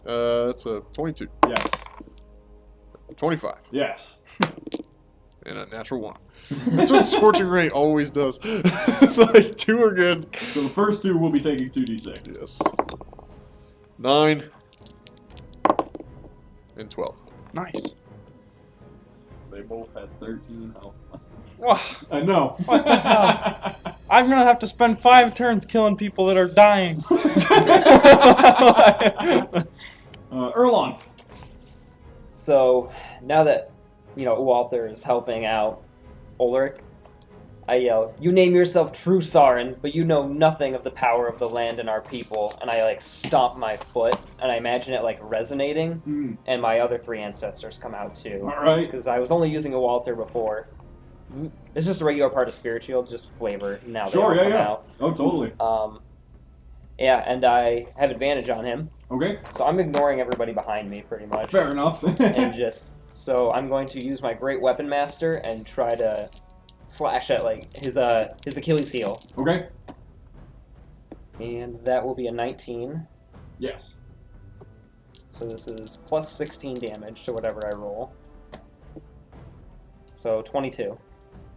That's a 22, Yes. 25, Yes. and a natural 1. That's what Scorching Ray always does. It's like 2 are good. So the first 2 will be taking 2d6. Yes. 9 and 12. Nice. They both had 13 health. Oh, I know. What the hell? I'm gonna have to spend 5 turns killing people that are dying. Erlon. So now that Walther is helping out Ulrich, I yell, "You name yourself True Sarin, but you know nothing of the power of the land and our people." And I stomp my foot, and I imagine it resonating, and my other 3 ancestors come out too. All right. Because I was only using a Walther before. It's just a regular part of Spirit Shield, just flavor. Now they all Sure, yeah, come yeah. out. Oh, totally. Yeah, and I have advantage on him, Okay. so I'm ignoring everybody behind me pretty much. Fair enough. And so I'm going to use my Great Weapon Master and try to slash at his Achilles heel, Okay. and that will be a 19. Yes. So this is plus 16 damage to whatever I roll. So 22.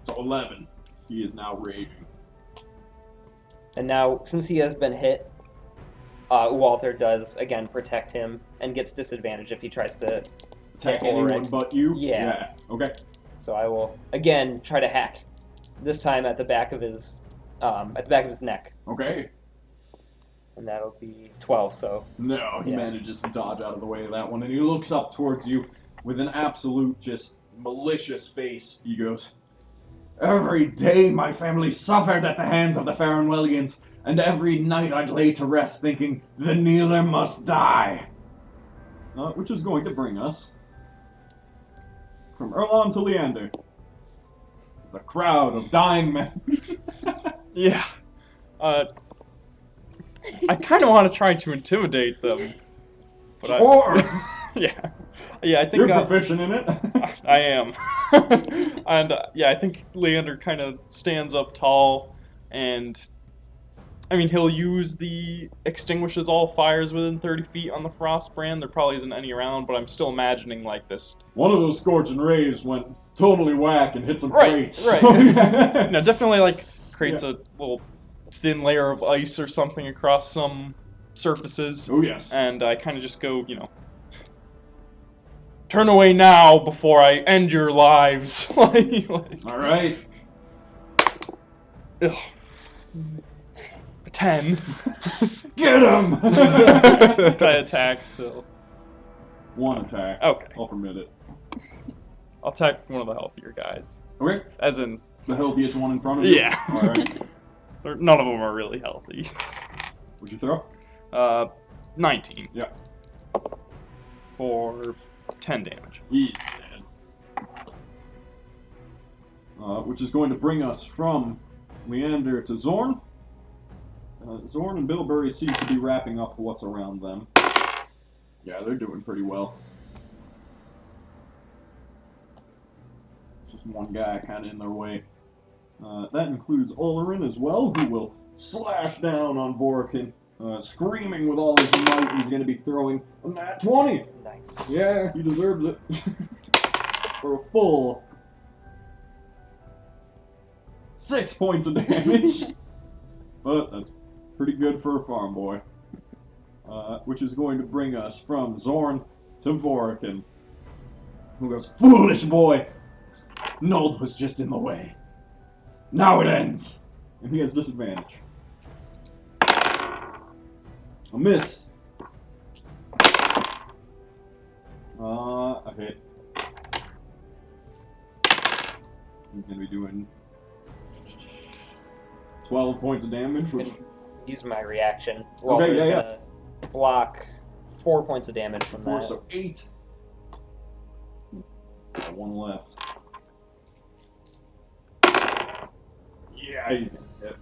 So 11. He is now raging. And now, since he has been hit, Walther does again protect him and gets disadvantage if he tries to Attack hit anyone Ulrich. but you? Yeah. Okay. So I will again try to hack. This time at the back of his neck, Okay. and that'll be 12. So No, he Yeah. manages to dodge out of the way of that one, and he looks up towards you with an absolute, just malicious face. He goes, "Every day my family suffered at the hands of the Farrenwellians, and every night I'd lay to rest thinking, the kneeler must die." Which is going to bring us from Erlon to Leander. The crowd of dying men. Yeah. I kind of want to try to intimidate them. But Sure! yeah. Yeah, I think You're proficient in it. I am. And yeah, I think Leander kind of stands up tall and I mean, he'll use the extinguishes all fires within 30 feet on the frost brand. There probably isn't any around, but I'm still imagining like this. One of those scorching rays went totally whack and hit some crates. Right. So- No, definitely like creates a little thin layer of ice or something across some surfaces. Oh, yes. And I kind of just go, turn away now before I end your lives. All right. Ugh. 10. Get him! I attack still. One attack. Okay. I'll permit it. I'll attack one of the healthier guys. Okay. As in, The healthiest one in front of you? yeah. All right. None of them are really healthy. What'd you throw? 19. Yeah. For 10 damage. He's dead. Which is going to bring us from Leander to Zorn. Zorn and Bilberry seem to be wrapping up what's around them. Yeah, they're doing pretty well. Just one guy kind of in their way. That includes Olerin as well, who will slash down on Vorakin, screaming with all his might. He's going to be throwing a nat 20. Nice. Yeah, he deserves it. For a full 6 points of damage. But that's pretty good for a farm boy. Which is going to bring us from Zorn to Vorakin, who goes, "Foolish boy! Nold was just in the way. Now it ends!" And he has disadvantage. A miss. A hit. He's going to be doing 12 points of damage. Which... Use my reaction. Okay, Walter's yeah. gonna block 4 points of damage from 4, that. so 8. Got one left. Yeah, he's gonna hit.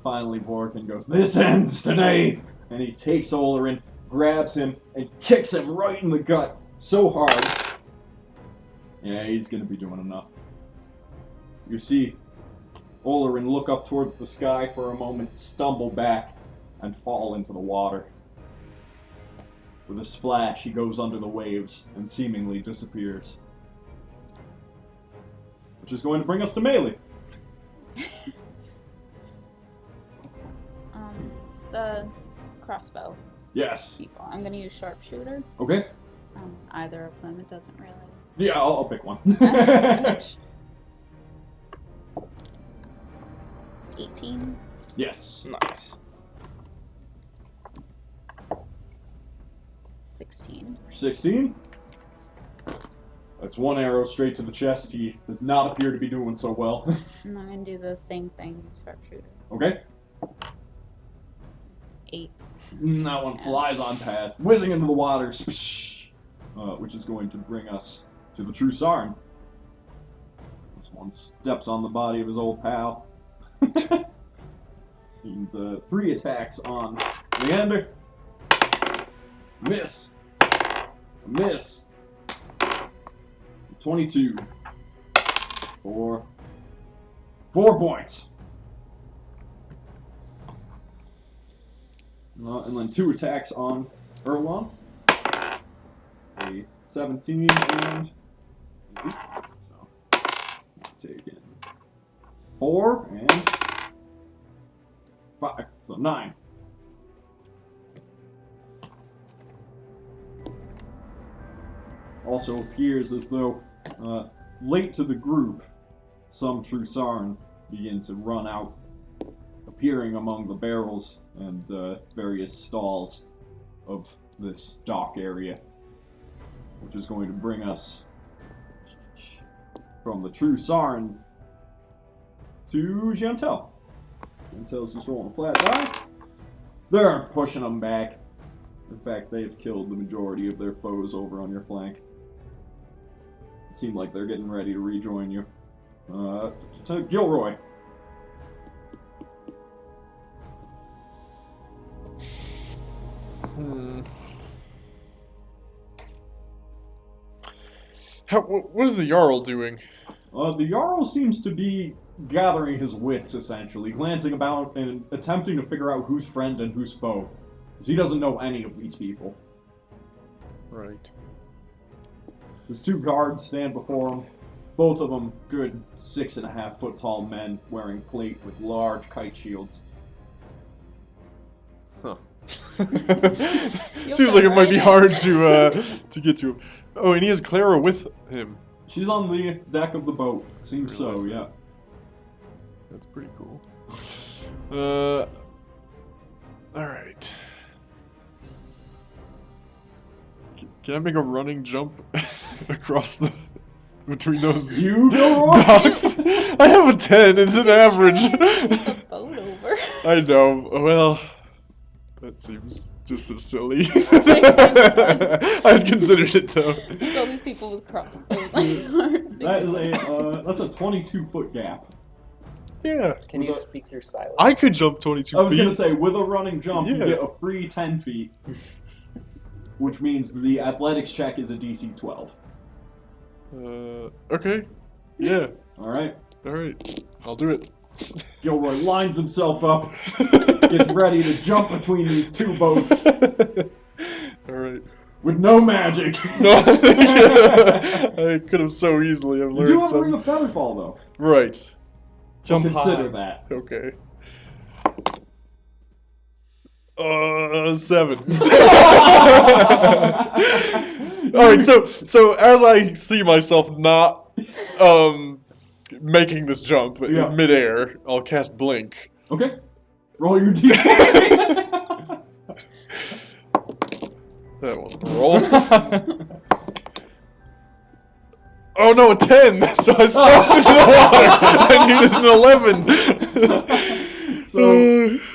Finally, Vorakin goes, "This ends today!" And he takes Olerin, grabs him, and kicks him right in the gut so hard. Yeah, he's gonna be doing enough. You see Olerin look up towards the sky for a moment, stumble back, and fall into the water. With a splash, he goes under the waves and seemingly disappears. Which is going to bring us to melee. The crossbow Yes. people. I'm gonna use sharpshooter. Okay. Either of them. It doesn't really. Yeah, I'll pick one. 18. Yes. Nice. 16. 16. That's one arrow straight to the chest. He does not appear to be doing so well. And I'm gonna do the same thing. Sharpshooter. Okay. 8. That one flies on past, whizzing into the water, which is going to bring us to the true Sarn. This one steps on the body of his old pal. And 3 attacks on Leander. Miss. Miss. 22. For 4 points. And then 2 attacks on Erlon. A 17 and 8. So, taking 4 and 5. So 9. Also appears as though, late to the group, some true Sarn begin to run out, appearing among the barrels and various stalls of this dock area, which is going to bring us from the true Sarn to Jantel. Jantel's just rolling a flat die. They're pushing them back. In fact, they've killed the majority of their foes over on your flank. It seemed like they're getting ready to rejoin you. To Gilroy. What is the Jarl doing? The Jarl seems to be gathering his wits, essentially, glancing about and attempting to figure out who's friend and who's foe. Because he doesn't know any of these people. Right. His 2 guards stand before him. Both of them good 6.5 foot tall men wearing plate with large kite shields. Huh. Seems like it might be hard to get to him. Oh, and he has Clara with him. She's on the deck of the boat. Seems so, yeah. That's pretty cool. Alright. Can I make a running jump across between those You go docks? I have a 10, it's an average. Tip the boat over. I know, well, that seems just as silly. I had considered it though. There's all these people with crossbows on their arms. That's a 22-foot gap. Yeah. Can you speak through silence? I could jump 22 I was feet. going to say, with a running jump, you Yeah. get a free 10 feet. Which means the athletics check is a DC 12. Okay. Yeah. Alright. Alright. I'll do it. Gilroy lines himself up, gets ready to jump between these 2 boats Alright. with no magic. No, I could have so easily have You learned do have a ring some. of featherfall, though. Right. Jump Jump consider high. that. Okay. 7. Alright, so as I see myself not making this jump Yeah. in midair, I'll cast Blink. Okay. Roll your d. That wasn't a roll. Oh no, a 10! So I splashed into the water! I needed an 11! So,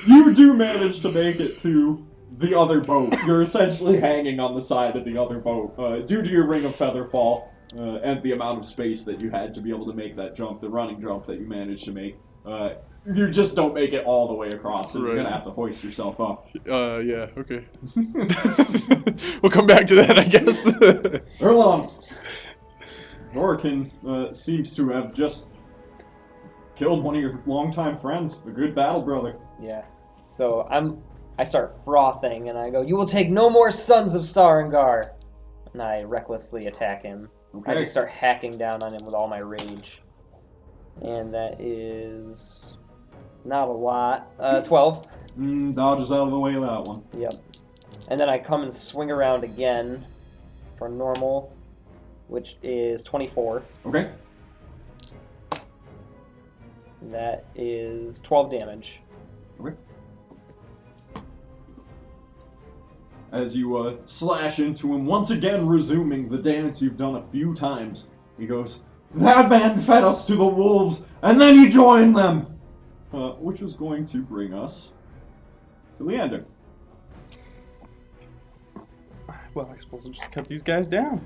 you do manage to make it to the other boat. You're essentially hanging on the side of the other boat. Due to your ring of featherfall and the amount of space that you had to be able to make that jump, the running jump that you managed to make, you just don't make it all the way across, and you're Right. going to have to hoist yourself up. Yeah, okay. We'll come back to that, I guess. Erlon, Vorakin seems to have just killed one of your longtime friends, a good battle brother. Yeah. So I start frothing and I go, "You will take no more sons of Sarangar!" And I recklessly attack him. I Okay. just start hacking down on him with all my rage. And that is not a lot. 12. Dodges out of the way of that one. Yep. And then I come and swing around again for normal, which is 24. Okay. That is 12 damage. Okay. As you slash into him, once again resuming the dance you've done a few times, he goes, "That man fed us to the wolves, and then he joined them!" Which is going to bring us to Leander. Well, I suppose I'll just cut these guys down.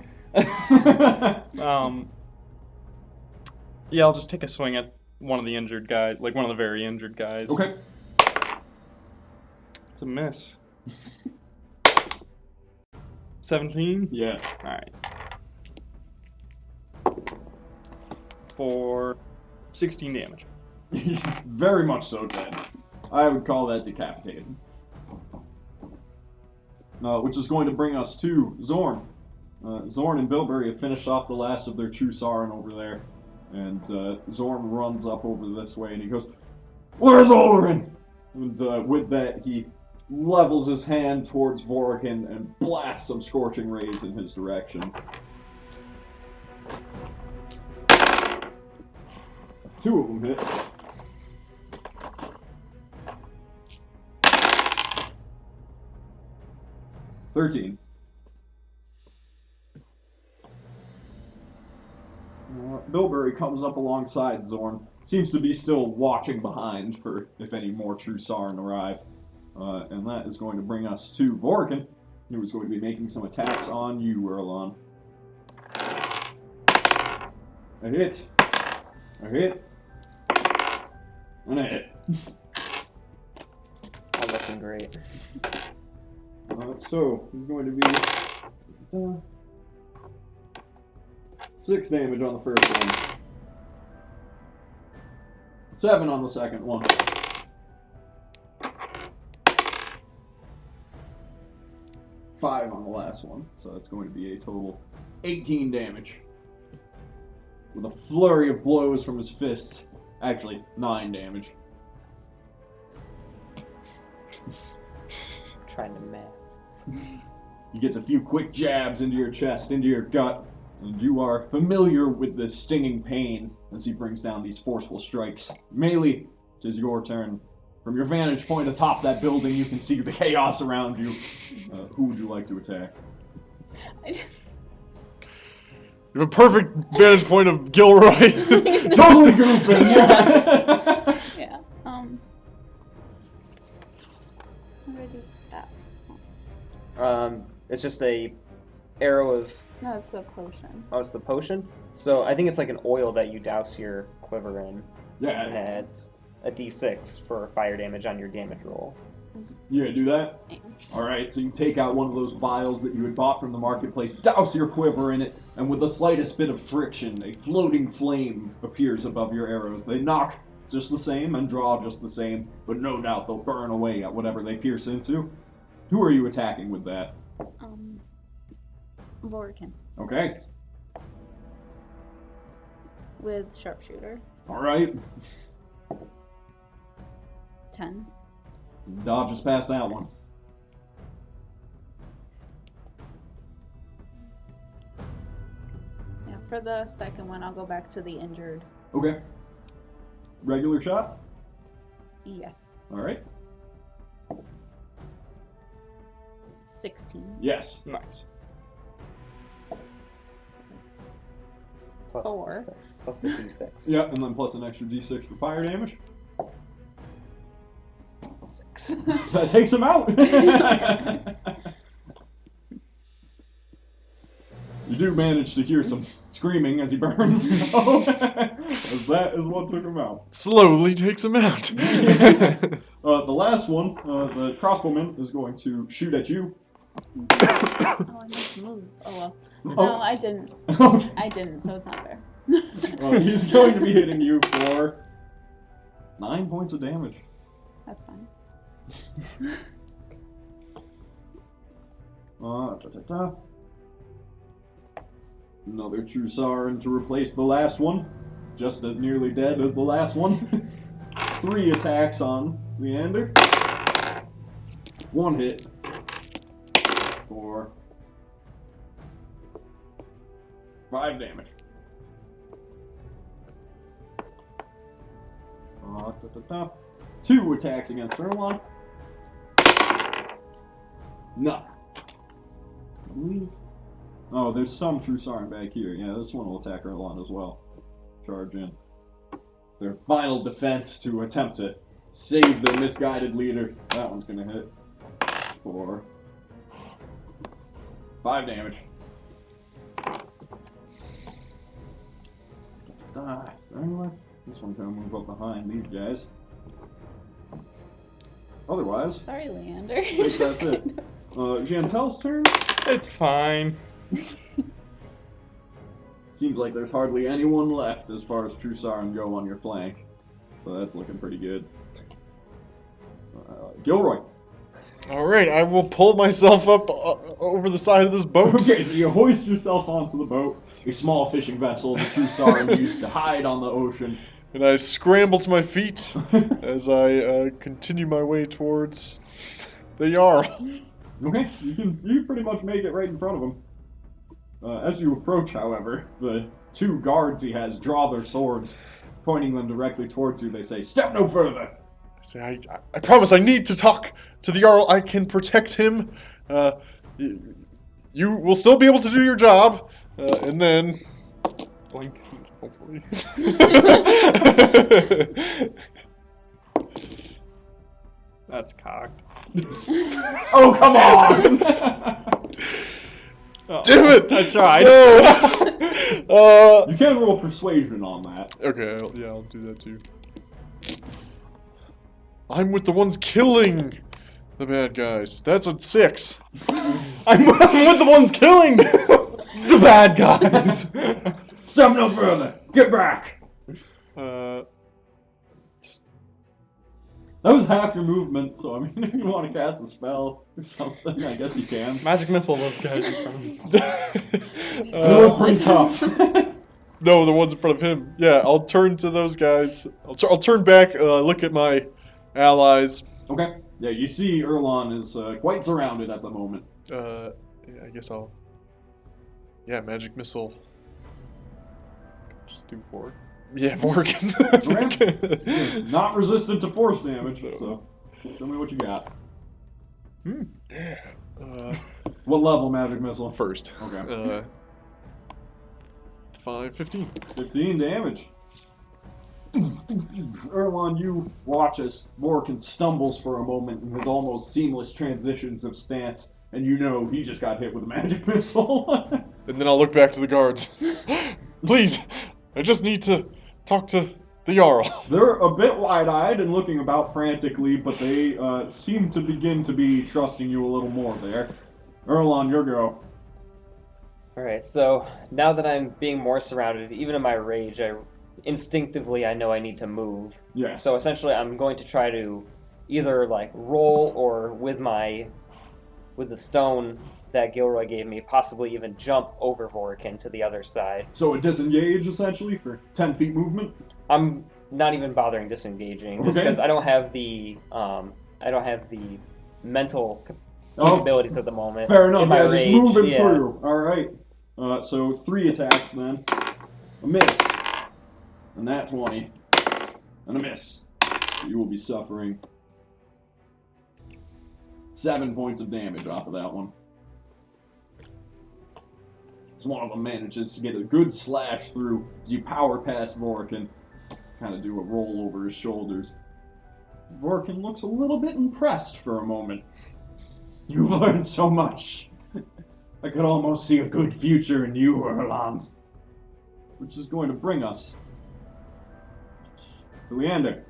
Yeah, I'll just take a swing at one of the injured guys, like one of the very injured guys. Okay. It's a miss. 17? Yes. Alright. For 16 damage. Very much so dead. I would call that decapitated. Which is going to bring us to Zorn. Zorn and Bilberry have finished off the last of their true Sarin over there. And Zorn runs up over this way and he goes, "Where's Olorin?" And with that, he levels his hand towards Vorakin and blasts some scorching rays in his direction. 2 of them hit. $13. Bilberry comes up alongside Zorn. Seems to be still watching behind for if any more true Sarin arrive. And that is going to bring us to Vorakin, who is going to be making some attacks on you, Erlon. A hit. A hit. And a hit. I'm looking great. So, he's going to be 6 damage on the first one. 7 on the second one. 5 on the last one, so that's going to be a total 18 damage. With a flurry of blows from his fists. Actually, 9 damage. Trying to math. He gets a few quick jabs into your chest, into your gut, and you are familiar with the stinging pain as he brings down these forceful strikes. Melee, it is your turn. From your vantage point atop that building, you can see the chaos around you. Who would you like to attack? You have a perfect vantage point of Gilroy. Totally goofing, yeah. Yeah. How do I do that? It's just a arrow of. No, it's the potion. Oh, it's the potion. So I think it's like an oil that you douse your quiver in. And Yeah. adds a d6 for fire damage on your damage roll. You gonna do that? Yeah. Alright, so you take out one of those vials that you had bought from the marketplace, douse your quiver in it, and with the slightest bit of friction, a floating flame appears above your arrows. They knock just the same and draw just the same, but no doubt they'll burn away at whatever they pierce into. Who are you attacking with that? Vorakin. Okay. With sharpshooter. Alright. 10. Dodges past that one. Yeah, for the second one, I'll go back to the injured. Okay. Regular shot? Yes. Alright. 16. Yes. Nice. Plus 4. Plus the d6. Yep, and then plus an extra d6 for fire damage. 6. That takes him out! You do manage to hear some screaming as he burns, though, as that is what took him out. Slowly takes him out. The last one, the crossbowman, is going to shoot at you. Oh, I must move. Oh well. No, I didn't. I didn't, so it's not fair. He's going to be hitting you for 9 points of damage. That's fine. Another true Sarin to replace the last one. Just as nearly dead as the last one. 3 attacks on Leander. 1 hit. For 5 damage. 2 attacks against Erlon. Nothing. I believe. Oh, there's some true Sarin back here. Yeah, this one will attack Erlon as well. Charge in. Their final defense to attempt to save their misguided leader. That one's gonna hit. For 5 damage. Is there anyone? This one's gonna move up behind these guys. Otherwise, Sorry, Leander. I think that's it. Jantel's turn? It's fine. Seems like there's hardly anyone left as far as true Sarin go on your flank. So that's looking pretty good. Gilroy. Alright, I will pull myself up over the side of this boat. Okay, so you hoist yourself onto the boat, a small fishing vessel the true Sarin used to hide on the ocean. And I scramble to my feet as I continue my way towards the Jarl. Okay, you pretty much make it right in front of him. As you approach, however, the 2 guards he has draw their swords, pointing them directly towards you. They say, "Step no further!" I say, I promise I need to talk to the Jarl. I can protect him. You will still be able to do your job. And then... Blink. Hopefully. That's cocked. Oh, come on! Oh, Damn it! I tried. No. You can roll persuasion on that. Okay, I'll do that too. I'm with the ones killing the bad guys. That's a 6. I'm with the ones killing the bad guys. Step no further! Get back! That was half your movement, so I mean, if you want to cast a spell or something, I guess you can. Magic missile those guys in front of me. They look pretty tough. No, the ones in front of him. Yeah, I'll turn to those guys. I'll turn back, look at my allies. Okay. Yeah, you see Erlon is quite surrounded at the moment. Yeah, I guess I'll... Yeah, magic missile. Just do forward. Yeah, Vorakin. It's not resistant to force damage, so tell me what you got. Yeah. What level magic missile? First. Okay. 15. 15 damage. Erlon, you watch as Vorakin stumbles for a moment in his almost seamless transitions of stance, and you know he just got hit with a magic missile. And then I'll look back to the guards. Please, I just need to talk to the Jarl. They're a bit wide-eyed and looking about frantically, but they seem to begin to be trusting you a little more there. Erlon, your go. Alright, so now that I'm being more surrounded, even in my rage, instinctively I know I need to move. Yes. So essentially I'm going to try to either like roll or with the stone that Gilroy gave me, possibly even jump over Vorakin to the other side. So a disengage, essentially, for 10 feet movement? I'm not even bothering disengaging, just Okay. because I don't have the mental capabilities at the moment. Fair enough, In my yeah, just rage, moving yeah. through. Alright. So 3 attacks then. A miss. And that 20. And a miss. So you will be suffering 7 points of damage off of that one. So one of them manages to get a good slash through as you power past Vorakin. Kind of do a roll over his shoulders. Vorakin looks a little bit impressed for a moment. You've learned so much. I could almost see a good future in you, Erlon. Which is going to bring us to Leander.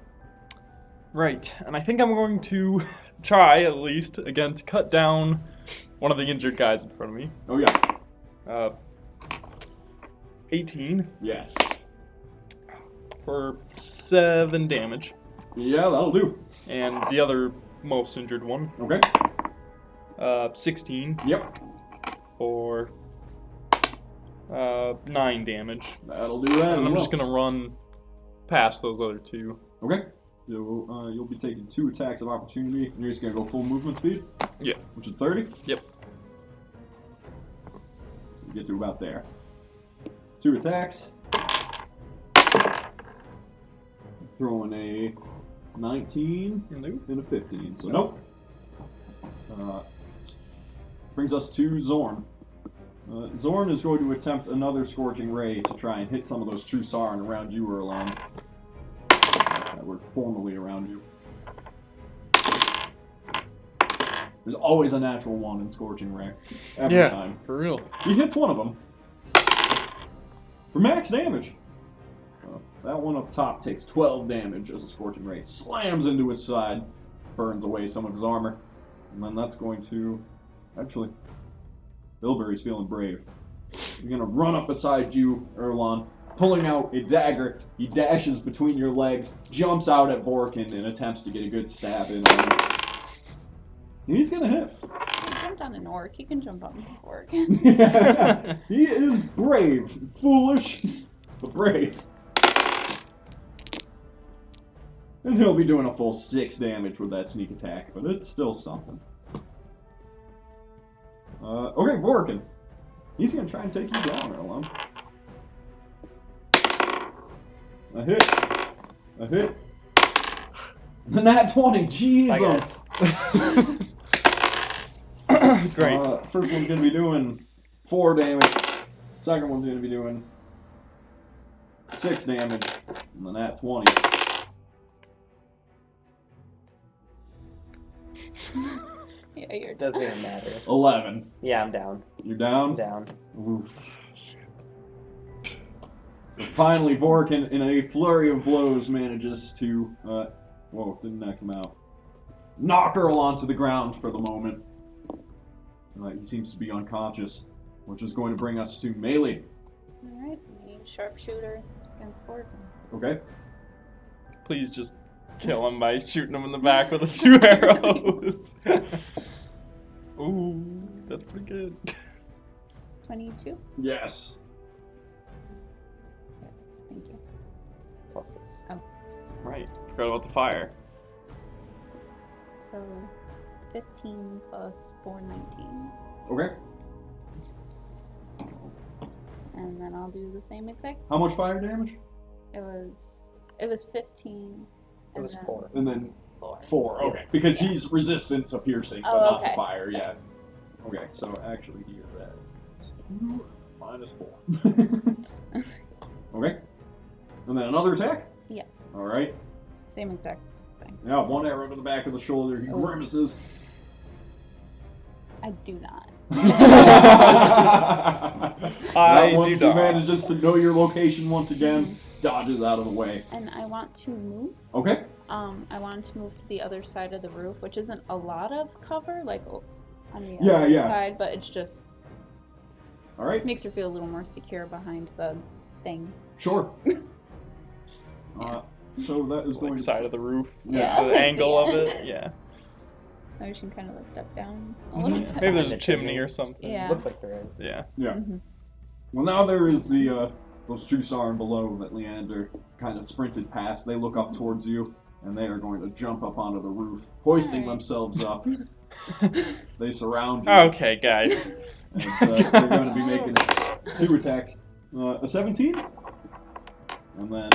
Right, and I think I'm going to try, at least, again, to cut down one of the injured guys in front of me. Oh yeah. 18 Yes. for 7 damage. Yeah, that'll do. And the other most injured one, Okay. 16 Yep. for 9 damage. That'll do that. And I'm as just well. going to run past those other two. Okay. So, you'll be taking 2 attacks of opportunity, and you're just gonna go full movement speed? Yeah. Which is 30? Yep. You get to about there. 2 attacks. Throwing a 19 Nope. and a 15. So nope. Brings us to Zorn. Zorn is going to attempt another Scorching Ray to try and hit some of those True Sarin around you, Erlon. That were formerly around you. There's always a natural 1 in Scorching Ray. Every time. For real. He hits one of them. For max damage. That one up top takes 12 damage as a Scorching Ray slams into his side, burns away some of his armor. And then that's going to... Actually, Bilberry's feeling brave. He's going to run up beside you, Erlon, pulling out a dagger. He dashes between your legs, jumps out at Vorakin, and attempts to get a good stab in on him. He's going to hit. He jumped on an orc. He can jump on an orc. He is brave. Foolish, but brave. And he'll be doing a full 6 damage with that sneak attack, but it's still something. Okay, Vorakin. He's going to try and take you down, Erlon. A hit. A hit. And that 20, Jesus! Great. First one's going to be doing 4 damage. Second one's going to be doing 6 damage. And then that 20. Yeah, you're It doesn't even matter. 11. Yeah, I'm down. You're down? I'm down. Oof. So finally, Vorakin, in a flurry of blows, manages to, whoa, didn't knock him out. Knock Erlon to the ground for the moment. He seems to be unconscious, which is going to bring us to melee. Alright, sharpshooter against Vorakin. Okay? Please just Kill him by shooting him in the back with a few arrows. Ooh, that's pretty good. 22. Yes. Thank you. Plus this. Oh, Right. Forgot about the fire. so 15 plus 4, 19. Okay. And then I'll do the same exact. How much fire damage? It was 15. It was and then 4. And then 4. 4. Okay. Because he's resistant to piercing, but Oh, not to okay. fire. Sorry. Yeah. Okay. So actually, he is at minus 4. Okay. And then another attack. Yes. All right. Same exact thing. Yeah, one arrow to the back of the shoulder. He Oh. grimaces. I do not. I That one, do he not. manages to know your location once again. Dodges out of the way. And I want to move. Okay. I wanted to move to the other side of the roof, which isn't a lot of cover, like on the Yeah, other yeah. side, but it's just All right. makes her feel a little more secure behind the thing. Sure. So that is going Like to side of the roof. Yeah. The angle of it. Yeah. Maybe she can kind of like duck down a little bit. Maybe there's a the chimney chimney. or something. Yeah. Looks like there is. Yeah. Yeah. Mhm. Well, now there is the those two Sarn below that Leander kind of sprinted past. They look up towards you, and they are going to jump up onto the roof, hoisting Alright. themselves up. They surround you, Okay, guys. and they're going to be making 2 attacks. A 17, and then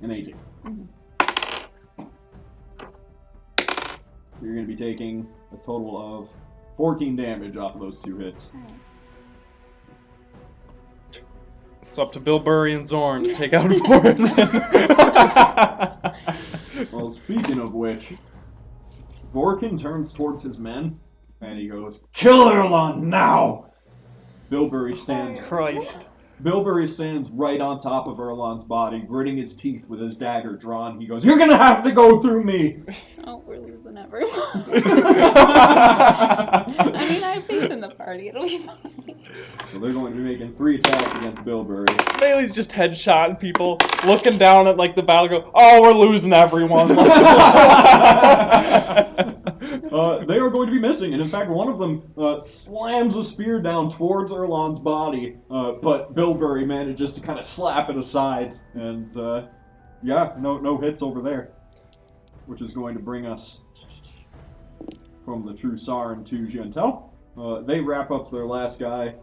an 18. Mhm. You're going to be taking a total of 14 damage off of those 2 hits. Alright. It's up to Bill Burry and Zorn to take out Vorakin. Well, speaking of which, Vorakin turns towards his men, and he goes, "Kill Erlon now!" Bilberry stands Christ. right on top of Erlon's body, gritting his teeth with his dagger drawn. He goes, "You're gonna have to go through me!" Oh, we're losing everyone. I mean, I have faith in the party. It'll be fine. So they're going to be making 3 attacks against Bilberry. Bailey's just headshotting people, looking down at like the battle, go, "Oh, we're losing everyone." They are going to be missing, and in fact, one of them slams a spear down towards Erlon's body, but Bilberry manages to kind of slap it aside, and yeah, no hits over there, which is going to bring us from the True Sarn to Gentel. They wrap up their last guy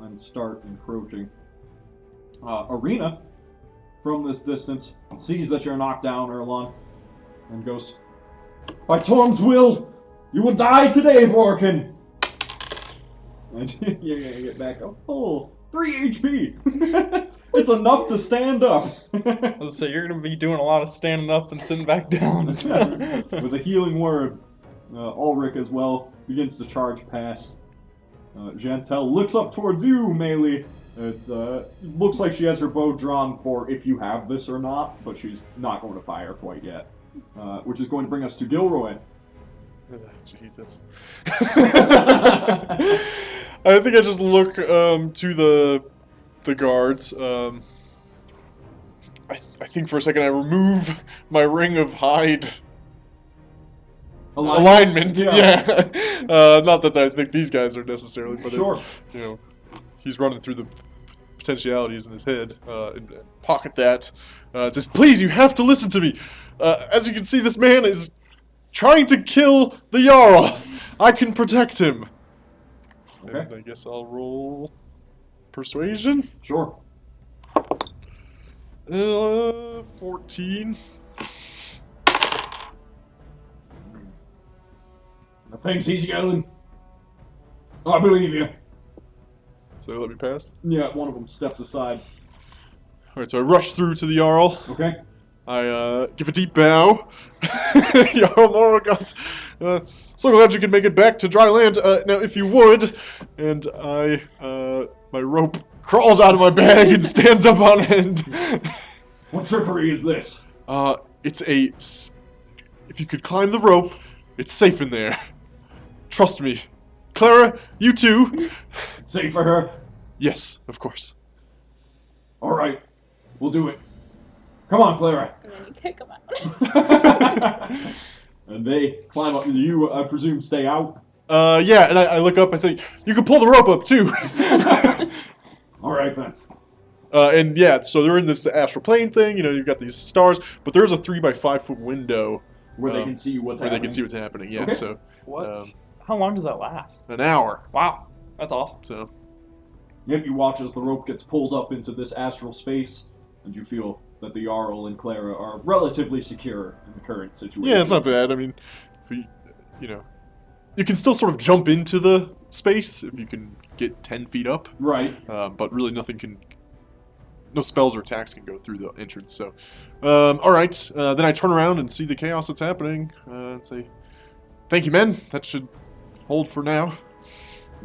and start encroaching. Arena, from this distance, sees that you're knocked down, Erlon, and goes, "By Torm's will, you will die today, Vorakin!" And you're gonna get back a full 3 HP. It's enough to stand up. So you're gonna be doing a lot of standing up and sitting back down. With a healing word, Ulrich as well begins to charge past. Gentel looks up towards you, Melee. It looks like she has her bow drawn for if you have this or not, but she's not going to fire quite yet. Which is going to bring us to Gilroy. Jesus. I think I just look to the guards. I think for a second I remove my ring of hide alignment. Yeah. Yeah. Not that I think these guys are necessarily, but Sure. you know, he's running through the potentialities in his head. And pocket that. It says, "Please, you have to listen to me. As you can see, this man is trying to kill the Jarl. I can protect him." Okay. And I guess I'll roll persuasion. Sure. 14. The things he's yelling. I believe you. So let me pass. Yeah, one of them steps aside. Alright, so I rush through to the Jarl. Okay. I give a deep bow. Jarl Morgant, so glad you could make it back to dry land. Now, if you would, and my rope crawls out of my bag and stands up on end. What trickery is this? It's if you could climb the rope, it's safe in there. Trust me. Clara, you too. Safe for her? Yes, of course. Alright. We'll do it. Come on, Clara. And then you kick him out. And they climb up. You, I presume, stay out? Yeah, and I look up, I say, you can pull the rope up too! All right, then. And yeah, so they're in this astral plane thing, you've got these stars, but there's a 3x5 foot window. Where they can see what's where happening. they can see what's happening, yeah, Okay. so. What? How long does that last? An hour. Wow, that's awesome. So. Yep, you watch as the rope gets pulled up into this astral space, and you feel that the Jarl and Clara are relatively secure in the current situation. Yeah, it's not bad. I mean, if you can still sort of jump into the space if you can get 10 feet up. Right. But really no spells or attacks can go through the entrance. So, all right. Then I turn around and see the chaos that's happening and say, thank you, men. That should hold for now.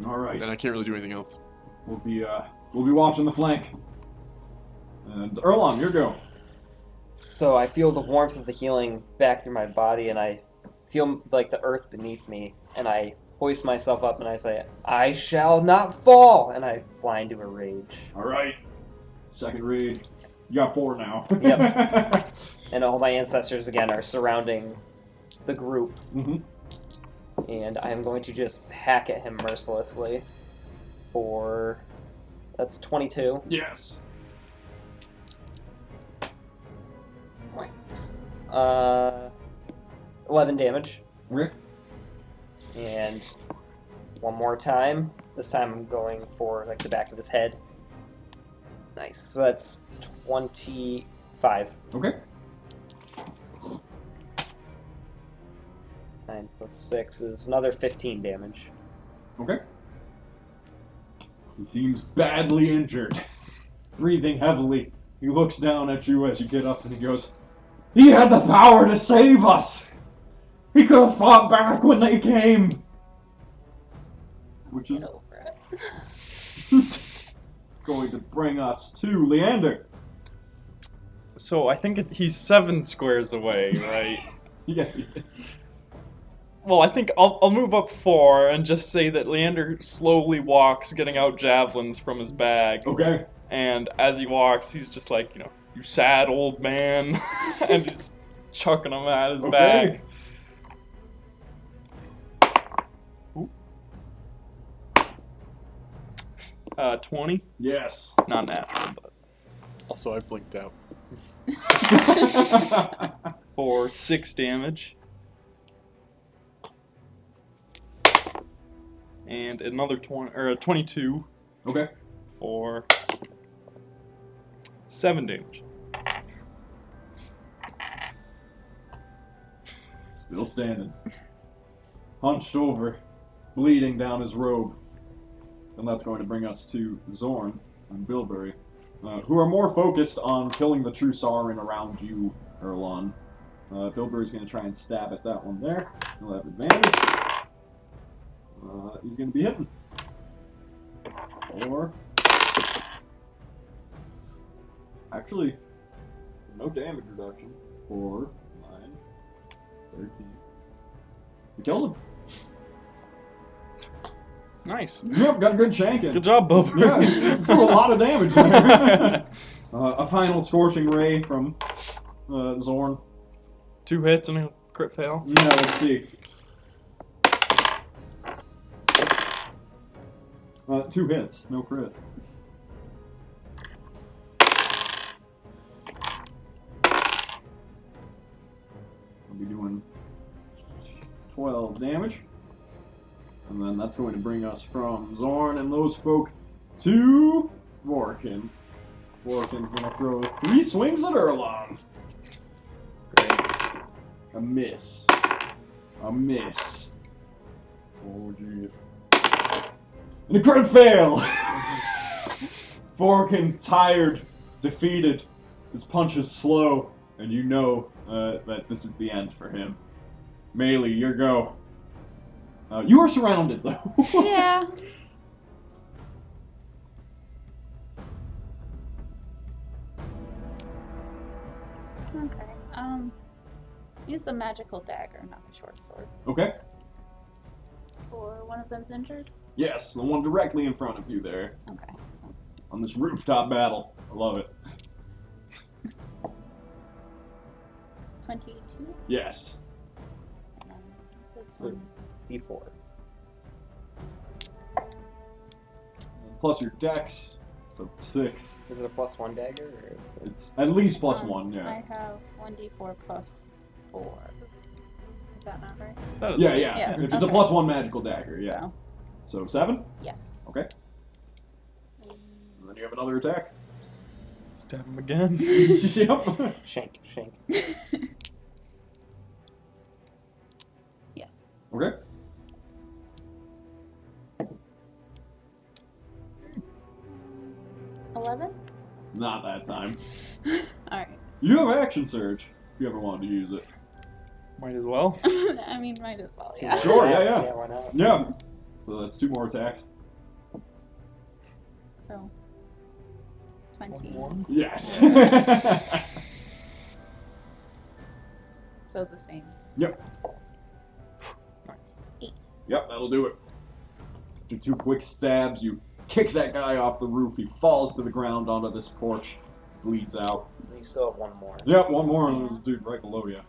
All right. And I can't really do anything else. We'll be watching the flank. And Erlon, your go. So I feel the warmth of the healing back through my body, and I feel like the earth beneath me, and I hoist myself up and I say, I shall not fall, and I fly into a rage. All right. Second read. You got 4 now. Yep. And all my ancestors, again, are surrounding the group, and I'm going to just hack at him mercilessly that's 22. Yes. 11 damage. Rick. And one more time. This time I'm going for like the back of his head. Nice. So that's 25. Okay. 9 plus 6 is another 15 damage. Okay. He seems badly injured. Breathing heavily. He looks down at you as you get up and he goes, he had the power to save us! He could have fought back when they came! Which is going to bring us to Leander. So I think he's 7 squares away, right? Yes, he is. Well, I think I'll move up 4 and just say that Leander slowly walks, getting out javelins from his bag. Okay. And as he walks, he's just like, you sad old man, and he's chucking them at his bag. Ooh. 20? Yes. Not natural, but Also, I blinked out. for 6 damage. And another 22 Okay. for 7 damage. Still standing. Hunched over, bleeding down his robe. And that's going to bring us to Zorn and Bilberry, who are more focused on killing the true Sauron around you, Erlon. Bilberry's going to try and stab at that one there. He'll have advantage. He's going to be hitting. 4. Actually, no damage reduction. 4, 9, 13. We killed him. Nice. Yep, got a good shanking. Good job, Bub. Yeah, threw a lot of damage there. A final scorching ray from Zorn. 2 hits and a crit fail. Yeah, let's see. 2 hits, no crit. I'll be doing 12 damage. And then that's going to bring us from Zorn and those folk to Vorakin. Vorakin's going to throw 3 swings at Erlon. Great. A miss. A miss. Oh, jeez. And a crit fail! Vorakin, tired, defeated. His punch is slow, and you know that this is the end for him. Melee, your go. You are surrounded, though. Yeah. Okay. Use the magical dagger, not the short sword. Okay. Or one of them's injured? Yes, the one directly in front of you there. Okay. So On this rooftop battle. I love it. 22. Yes. So it's So- D4. Plus your dex, so 6. Is it a +1 dagger? Or is it... It's at least +1, yeah. I have 1d4 plus 4. Is that not right? That is- Yeah, yeah. Yeah, If it's a okay. +1 magical dagger, yeah. So 7? Yes. Okay. And then you have another attack. Stab him again. Yep. Shank. Okay. $11? Not that time. Alright. You have action surge if you ever wanted to use it. Might as well. I mean, might as well, Two yeah. more Sure, attacks, yeah. Yeah, why not? Yeah. So that's 2 more attacks. So, 20. 1. Yes. So the same. Yep. Nice. 8. Yep, that'll do it. After 2 quick stabs, you kick that guy off the roof. He falls to the ground onto this porch, bleeds out. You still have 1 more. Yep, 1 more, and there's a dude right below you.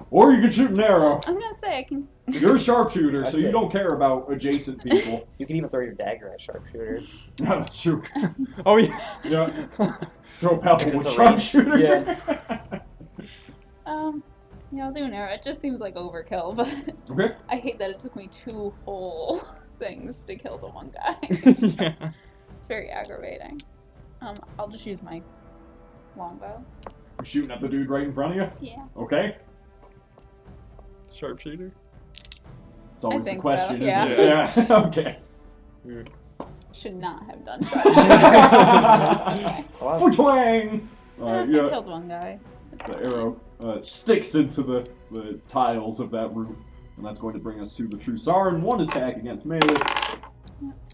Or you can shoot an arrow. I was gonna say, I can. You're a sharpshooter, I so you see. don't care about adjacent people. You can even throw your dagger at sharpshooter. Yeah, that's true. Oh yeah. Yeah. Throw pebble It's with a sharpshooter. range. Yeah, I'll do an arrow. It just seems like overkill, but Okay. I hate that it took me 2 whole things to kill the one guy. Yeah. It's very aggravating. I'll just use my longbow. You're shooting at the dude right in front of you? Yeah. Okay. Sharpshooter. It's always the think question, so, isn't yeah. it? Yeah. Okay. Should not have done Wow. For twang! I Yeah. killed one guy. It's The fine. arrow sticks into the tiles of that roof. And that's going to bring us to the True Sarin. 1 attack against melee.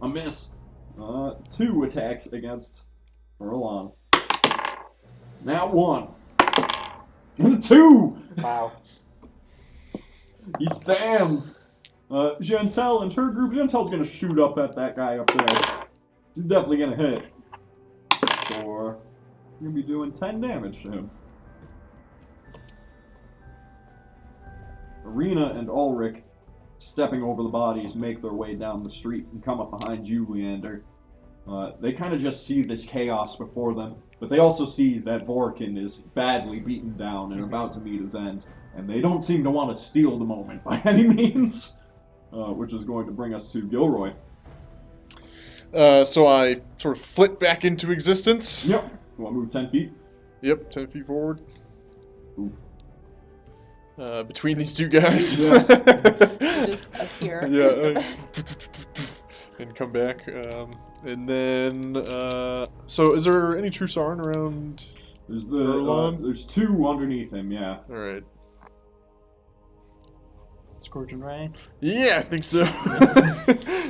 A miss. 2 attacks against Erlon. Now 1. And a 2! Wow. He stands. Gentel and her group. Gentel's going to shoot up at that guy up there. He's definitely going to hit. You're going to be doing 10 damage to him. Arena and Ulrich, stepping over the bodies, make their way down the street and come up behind you, Leander. They kind of just see this chaos before them, but they also see that Vorakin is badly beaten down and about to meet his end, and they don't seem to want to steal the moment by any means, which is going to bring us to Gilroy. So I sort of flit back into existence. Yep. You want to move 10 feet? Yep, 10 feet forward. Ooh. Between these 2 guys. Yes. Just appear. Yeah. And come back. And then, so is there any True Sarin around? There's there's 2 underneath him, yeah. All right. Scorching Ray. Yeah, I think so.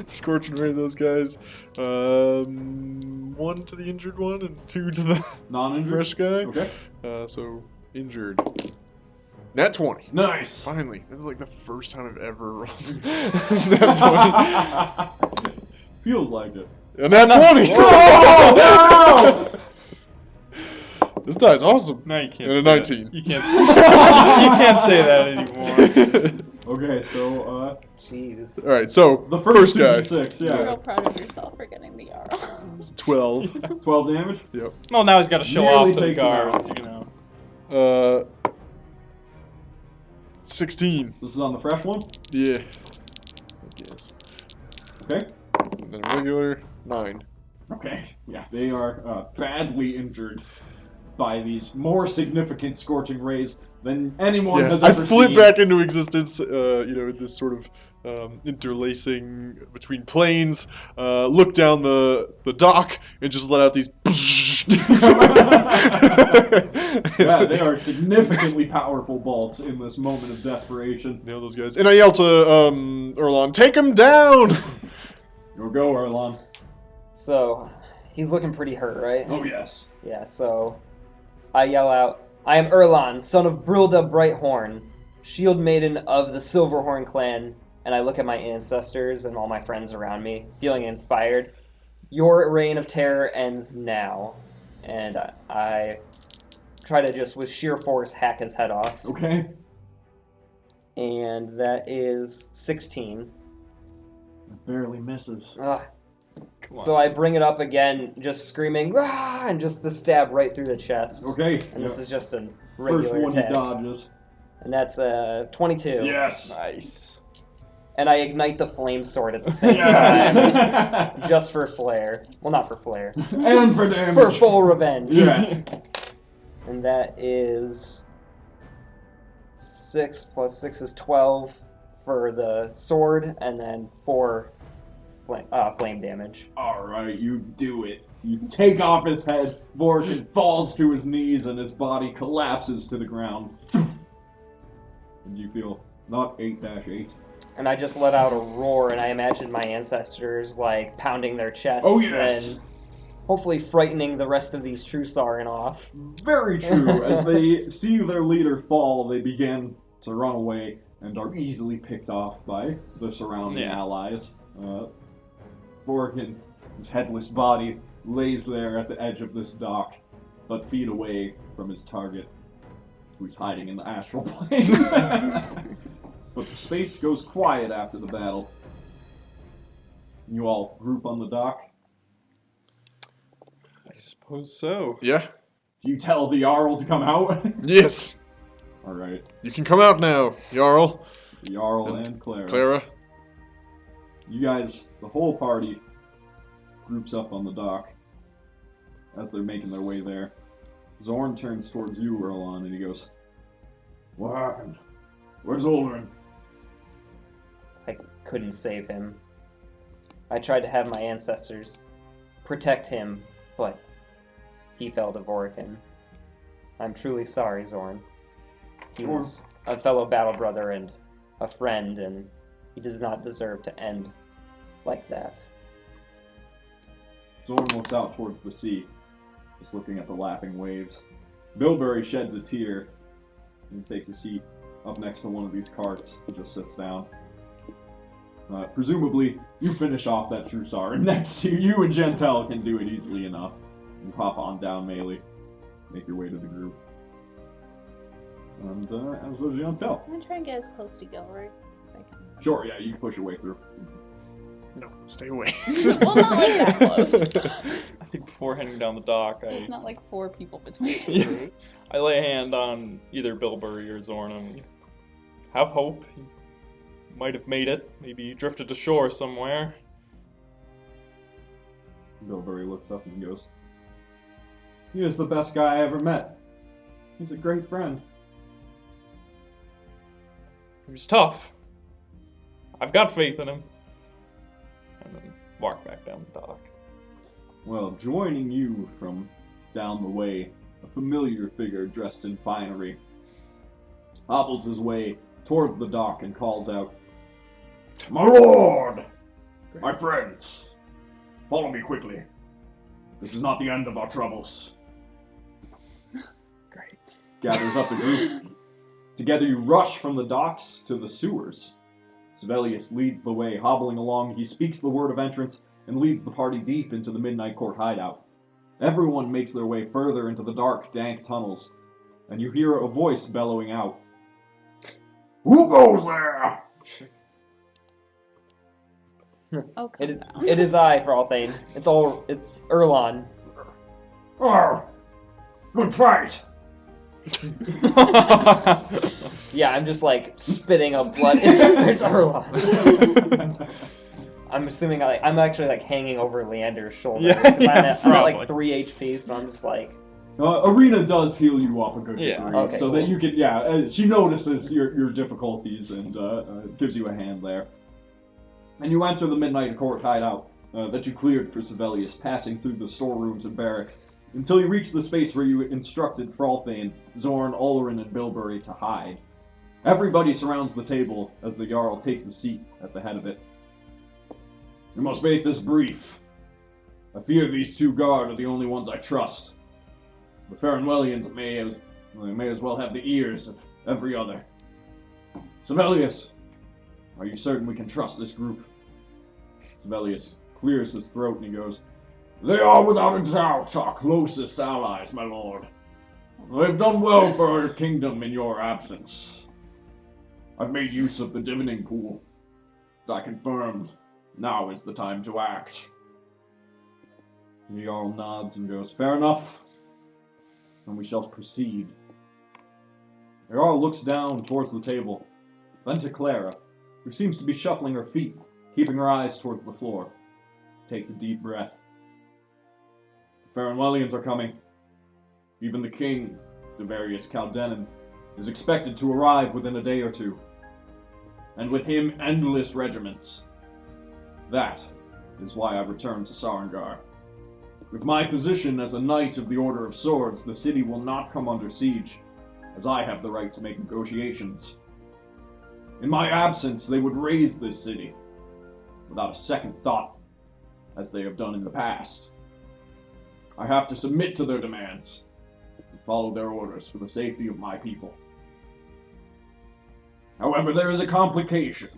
Scorching ray those guys. 1 to the injured one and 2 to the Non-injured? fresh guy. Okay. So injured. Nat 20. Nice. Finally, this is like the first time I've ever rolled Nat 20. Feels like it. A Nat 20. Oh, This die's awesome. No, you can't. And a say 19. That. You can't. You can't say that anymore. Okay, so Jeez. All right, so the first guy. 2d6, I'm yeah. real proud of yourself for getting the Jarl. 12. 12 damage. Yep. Well, now he's got to show Nearly off to the takes him out. guards, you know. 16. This is on the fresh one. Yeah. I guess. Okay. And then a regular 9. Okay. Yeah, they are badly injured by these more significant scorching rays than anyone has I ever flip seen. back into existence, this sort of interlacing between planes, look down the dock, and just let out these... Yeah, they are significantly powerful bolts in this moment of desperation. Nail those guys. And I yell to Erlon, take him down! You'll go, Erlon. So, he's looking pretty hurt, right? Oh, yes. Yeah, so I yell out, I am Erlon, son of Brilda Brighthorn, shield maiden of the Silverhorn clan, and I look at my ancestors and all my friends around me, feeling inspired. Your reign of terror ends now. And I try to just with sheer force hack his head off. Okay. And that is 16. It barely misses. Ugh. Come on. So I bring it up again, just screaming, "Ah!" and just to stab right through the chest. Okay. And this is just a First regular one attack. he dodges. And that's 22. Yes. Nice. And I ignite the flame sword at the same time, Yes. just for flair. Well, not for flair. And for damage. For full revenge. Yes. And that is 6 plus 6 is 12 for the sword, and then 4 flame damage. Alright, you do it. You take off his head, Vorakin falls to his knees, and his body collapses to the ground. And you feel not 8-8. And I just let out a roar, and I imagine my ancestors like pounding their chests Oh, yes. and hopefully frightening the rest of these Trusarin off. Very true. As they see their leader fall, they begin to run away and are easily picked off by the surrounding allies. Vorakin, his headless body, lays there at the edge of this dock, but feet away from his target, who's hiding in the astral plane. But the space goes quiet after the battle. You all group on the dock. I suppose so. Yeah. You tell the Jarl to come out. Yes. Alright. You can come out now, Jarl. The Jarl and Clara. Clara. You guys, the whole party, groups up on the dock as they're making their way there. Zorn turns towards you, Erlon, and he goes, "What happened? Where's Ulrin?" I couldn't save him. I tried to have my ancestors protect him, but he fell to Vorakin. I'm truly sorry, Zorn. He was a fellow battle brother and a friend, and he does not deserve to end like that. Zorn looks out towards the sea, just looking at the lapping waves. Bilberry sheds a tear and takes a seat up next to one of these carts and just sits down. Presumably, you finish off that Trusar, and next to you and Gentel can do it easily enough. You pop on down melee, make your way to the group. And as was Gentel. I'm gonna try and get as close to Gilroy as I can. Sure, yeah, you can push your way through. No, stay away. Well, not like that close. I think before heading down the dock, There's not like 4 people between. I lay a hand on either Bilberry or Zorn and have hope. He might have made it. Maybe he drifted ashore somewhere. Bilberry looks up and goes, "He is the best guy I ever met. He's a great friend." He was tough. I've got faith in him. And then walk back down the dock. Well, joining you from down the way, a familiar figure dressed in finery hobbles his way towards the dock and calls out, "My lord! My friends! Follow me quickly. This is not the end of our troubles." Great. Gathers up a group. Together you rush from the docks to the sewers. Svelius leads the way, hobbling along. He speaks the word of entrance and leads the party deep into the Midnight Court hideout. Everyone makes their way further into the dark, dank tunnels, and you hear a voice bellowing out, "Who goes there?" Oh, come down. It is I, for all thing. It's Erlon. "Arr! Good fight!" Yeah, I'm just like spitting up blood. It's Erlon. I'm assuming I'm actually like hanging over Leander's shoulder. Yeah, 'Cause yeah, I'm at probably. like 3 HP, so I'm just like, Arena does heal you up a good Yeah. degree, Okay, so cool. that you can, she notices your difficulties and gives you a hand there. And you enter the Midnight Court hideout that you cleared for Svelius, passing through the storerooms and barracks, until you reach the space where you instructed Fralthane, Zorn, Ulrin, and Bilberry to hide. Everybody surrounds the table as the Jarl takes a seat at the head of it. "You must make this brief. I fear these 2 guard are the only ones I trust. The Farinwellians may as well have the ears of every other. Svelius, are you certain we can trust this group?" Svelius clears his throat and he goes, "They are without a doubt our closest allies, my lord. They've done well for our kingdom in your absence. I've made use of the divining pool. As I confirmed, now is the time to act. The Jarl nods and goes, fair enough. And we shall proceed. The Jarl looks down towards the table, then to Clara, who seems to be shuffling her feet, keeping her eyes towards the floor. Takes a deep breath. The Farinwellians are coming. Even the king, Devarius Caldenon, is expected to arrive within a day or two. And with him, endless regiments. That is why I returned to Sarengar. With my position as a knight of the Order of Swords, the city will not come under siege, as I have the right to make negotiations. In my absence, they would raise this city, without a second thought, as they have done in the past. I have to submit to their demands, and follow their orders for the safety of my people. However, there is a complication.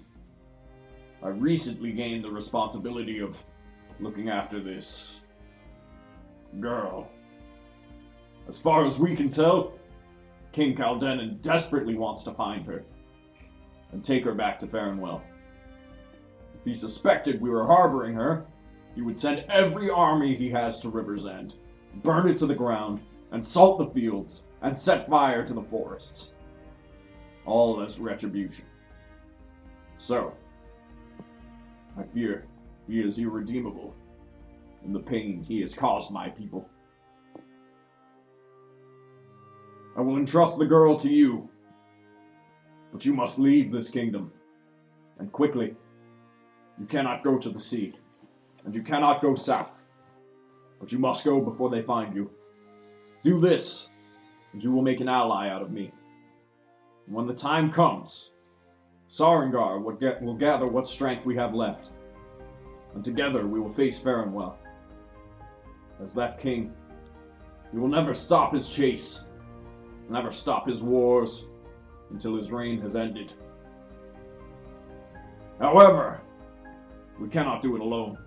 I recently gained the responsibility of looking after this girl. As far as we can tell, King Caldenon desperately wants to find her and take her back to Farinwell. If he suspected we were harboring her, he would send every army he has to River's End, burn it to the ground, and salt the fields, and set fire to the forests. All as retribution. So, I fear he is irredeemable in the pain he has caused my people. I will entrust the girl to you, but you must leave this kingdom, and quickly. You cannot go to the sea, and you cannot go south, but you must go before they find you. Do this, and you will make an ally out of me. And when the time comes, Sarengar will gather what strength we have left, and together we will face Farinwell. As that king, he will never stop his chase, never stop his wars, until his reign has ended. However, we cannot do it alone.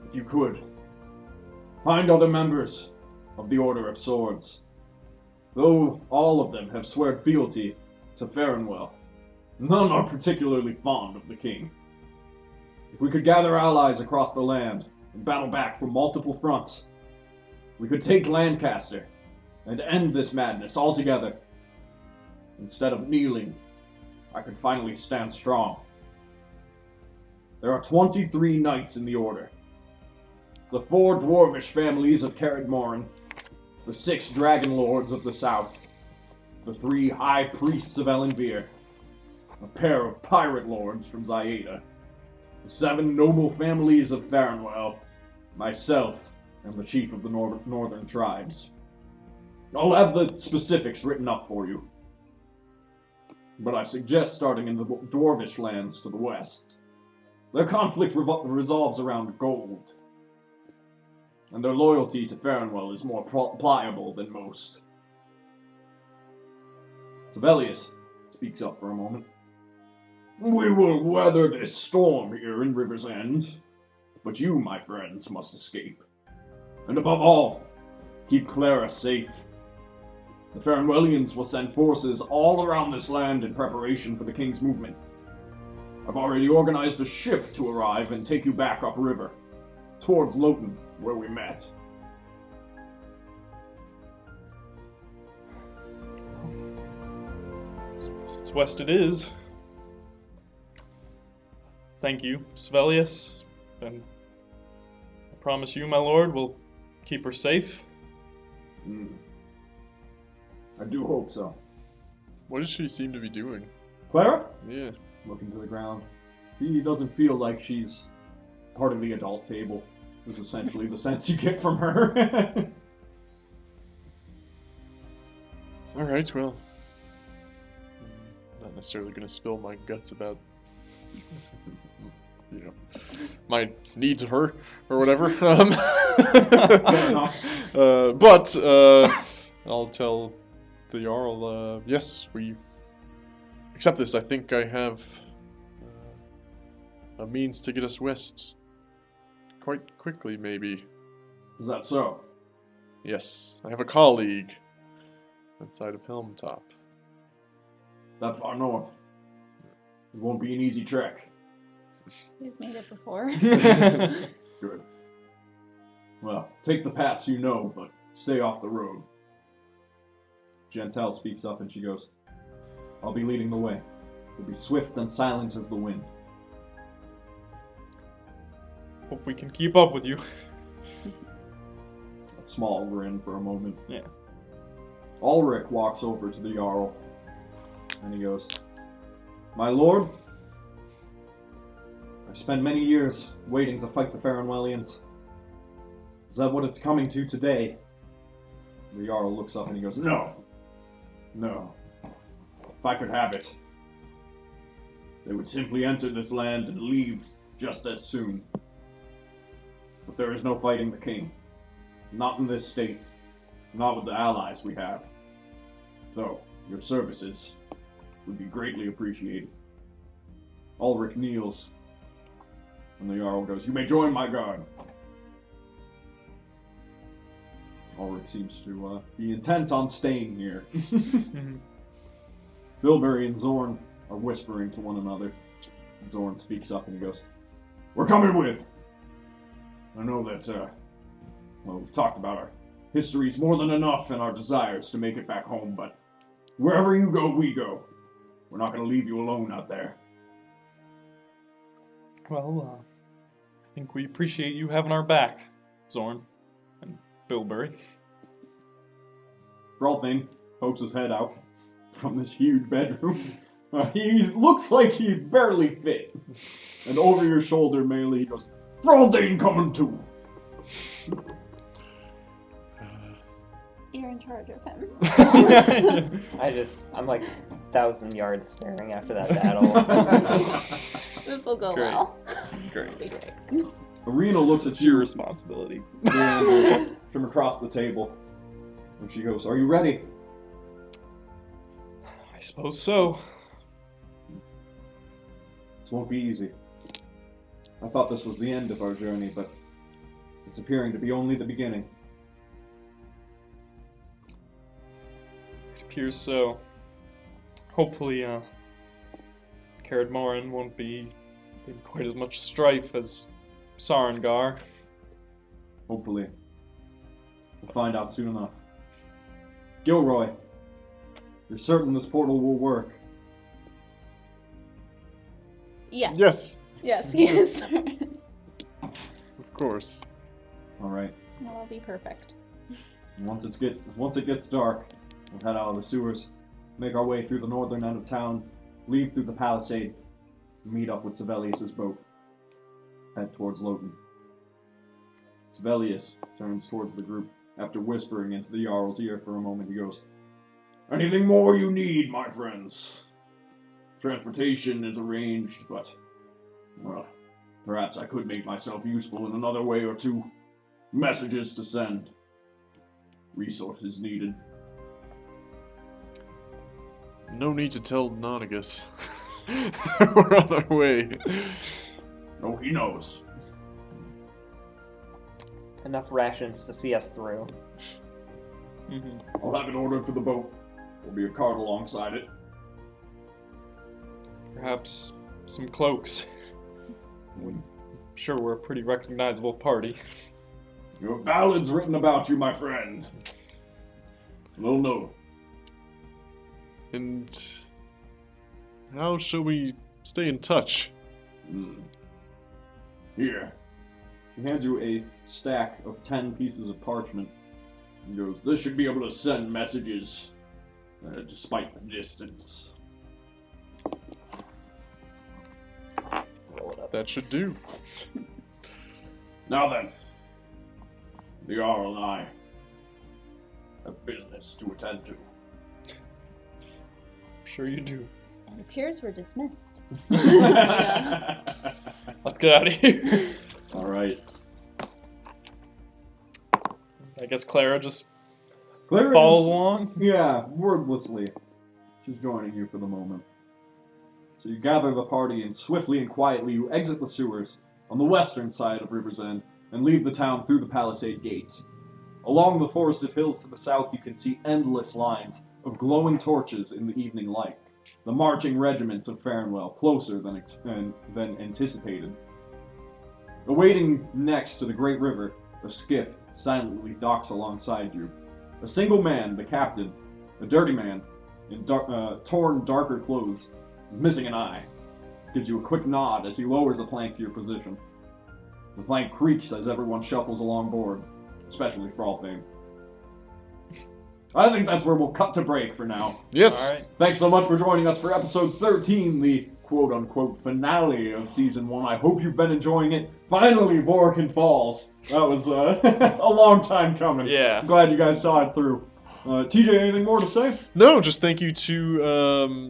If you could, find other members of the Order of Swords. Though all of them have sworn fealty to Farinwell, none are particularly fond of the king. If we could gather allies across the land and battle back from multiple fronts, we could take Lancaster and end this madness altogether. Instead of kneeling, I could finally stand strong. There are 23 knights in the Order. The 4 dwarvish families of Caradmoran, the 6 dragon lords of the south, the 3 high priests of Elenvir, a pair of pirate lords from Zayeda, the 7 noble families of Farinwell, myself, and the chief of the northern tribes. I'll have the specifics written up for you, but I suggest starting in the dwarvish lands to the west. Their conflict resolves around gold, and their loyalty to Farinwell is more pliable than most. Sibelius speaks up for a moment. We will weather this storm here in River's End, but you, my friends, must escape. And above all, keep Clara safe. The Farinwellians will send forces all around this land in preparation for the king's movement. I've already organized a ship to arrive and take you back upriver, towards Lowton, where we met. It's west it is. Thank you, Svelius, and I promise you, my lord, we'll keep her safe. I do hope so. What does she seem to be doing? Clara? Yeah. Looking to the ground. He doesn't feel like she's part of the adult table. Is essentially the sense you get from her. Alright, well. Not necessarily going to spill my guts about, my needs of her, or whatever. But I'll tell the Jarl, yes, we accept this. I think I have a means to get us west quite quickly, maybe. Is that so? Yes, I have a colleague outside of Helm Top. That far north. It won't be an easy trek. We've made it before. Good. Well, take the paths you know, but stay off the road. Gentel speaks up and she goes, I'll be leading the way. We'll be swift and silent as the wind. Hope we can keep up with you. A small grin for a moment. Yeah. Ulrich walks over to the Jarl and he goes, My lord, I've spent many years waiting to fight the Farinwellians. Is that what it's coming to today? The Jarl looks up and he goes, No. If I could have it, they would simply enter this land and leave just as soon. But there is no fighting the king. Not in this state. Not with the allies we have. Though, your services would be greatly appreciated. Ulrich kneels, and the Jarl goes, You may join my guard. Ulrich seems to be intent on staying here. Bilberry and Zorn are whispering to one another. Zorn speaks up and he goes, We're coming with! I know that, we've talked about our histories more than enough and our desires to make it back home, but wherever you go, we go. We're not going to leave you alone out there. Well, I think we appreciate you having our back, Zorn and Bilberry. Brolthane pokes his head out from this huge bedroom. He looks like he barely fit. And over your shoulder, Melee, he goes, Brolthane coming too! You're in charge of him. I'm like 1,000 yards staring after that battle. This will go Great. well. Great. It'll be great. Arena looks at It's your you responsibility. from across the table. And she goes, Are you ready? I suppose so. This won't be easy. I thought this was the end of our journey, but it's appearing to be only the beginning. It appears so. Hopefully, Carid Morin won't be in quite as much strife as Sarengar. Hopefully. We'll find out soon enough. Gilroy, you're certain this portal will work? Yes. Yes, Yes, yes. of course. Alright. That'll be perfect. Once it gets dark, we'll head out of the sewers, make our way through the northern end of town, leave through the palisade, meet up with Sevelius's boat. Head towards Lowton. Sevelius turns towards the group. After whispering into the Jarl's ear for a moment, he goes, Anything more you need, my friends? Transportation is arranged, but, well, perhaps I could make myself useful in another way or two. Messages to send. Resources needed. No need to tell Nonagus. We're on our way. Oh, he knows. Enough rations to see us through. Mm-hmm. I'll have it ordered for the boat. There'll be a cart alongside it. Perhaps some cloaks. I'm sure we're a pretty recognizable party. You have ballads written about you, my friend. Little note. And how shall we stay in touch? Here. He hands you a stack of 10 pieces of parchment. He goes, This should be able to send messages, despite the distance. Roll it up. That should do. Now then, the Jarl and I have business to attend to. I'm sure you do. It appears we're dismissed. Let's get out of here. Alright. I guess Clara just Claire follows is- along. Yeah, wordlessly. She's joining you for the moment. So you gather the party, and swiftly and quietly you exit the sewers on the western side of River's End and leave the town through the palisade gates. Along the forested hills to the south, you can see endless lines of glowing torches in the evening light. The marching regiments of Farnwell, closer than anticipated. Awaiting next to the great river, a skiff silently docks alongside you. A single man, the captain, a dirty man, in torn, darker clothes, missing an eye, gives you a quick nod as he lowers the plank to your position. The plank creaks as everyone shuffles along board, especially Frolfane. I think that's where we'll cut to break for now. Yes. All right. Thanks so much for joining us for episode 13, the quote-unquote finale of Season 1. I hope you've been enjoying it. Finally, Vorakin falls. That was a long time coming. Yeah. I'm glad you guys saw it through. TJ, anything more to say? No, just thank you to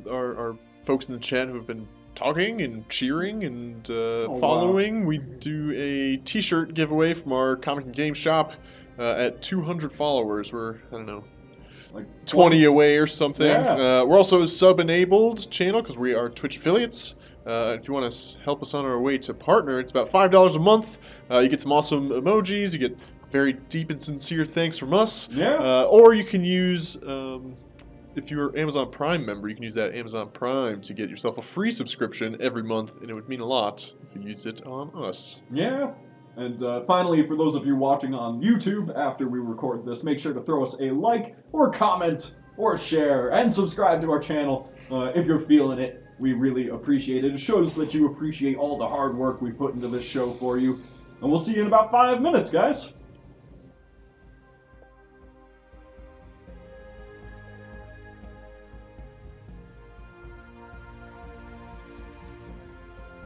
our folks in the chat who have been talking and cheering and following. Wow. We do a t-shirt giveaway from our comic and game shop at 200 followers. We're, I don't know, like 20 away or something. Yeah. We're also a sub-enabled channel because we are Twitch affiliates. If you want to help us on our way to partner, it's about $5 a month. You get some awesome emojis. You get very deep and sincere thanks from us. Yeah. Or you can use, if you're an Amazon Prime member, you can use that Amazon Prime to get yourself a free subscription every month, and it would mean a lot if you used it on us. Yeah. And finally, for those of you watching on YouTube after we record this, make sure to throw us a like or comment or share and subscribe to our channel if you're feeling it. We really appreciate it. It shows that you appreciate all the hard work we put into this show for you. And we'll see you in about 5 minutes, guys.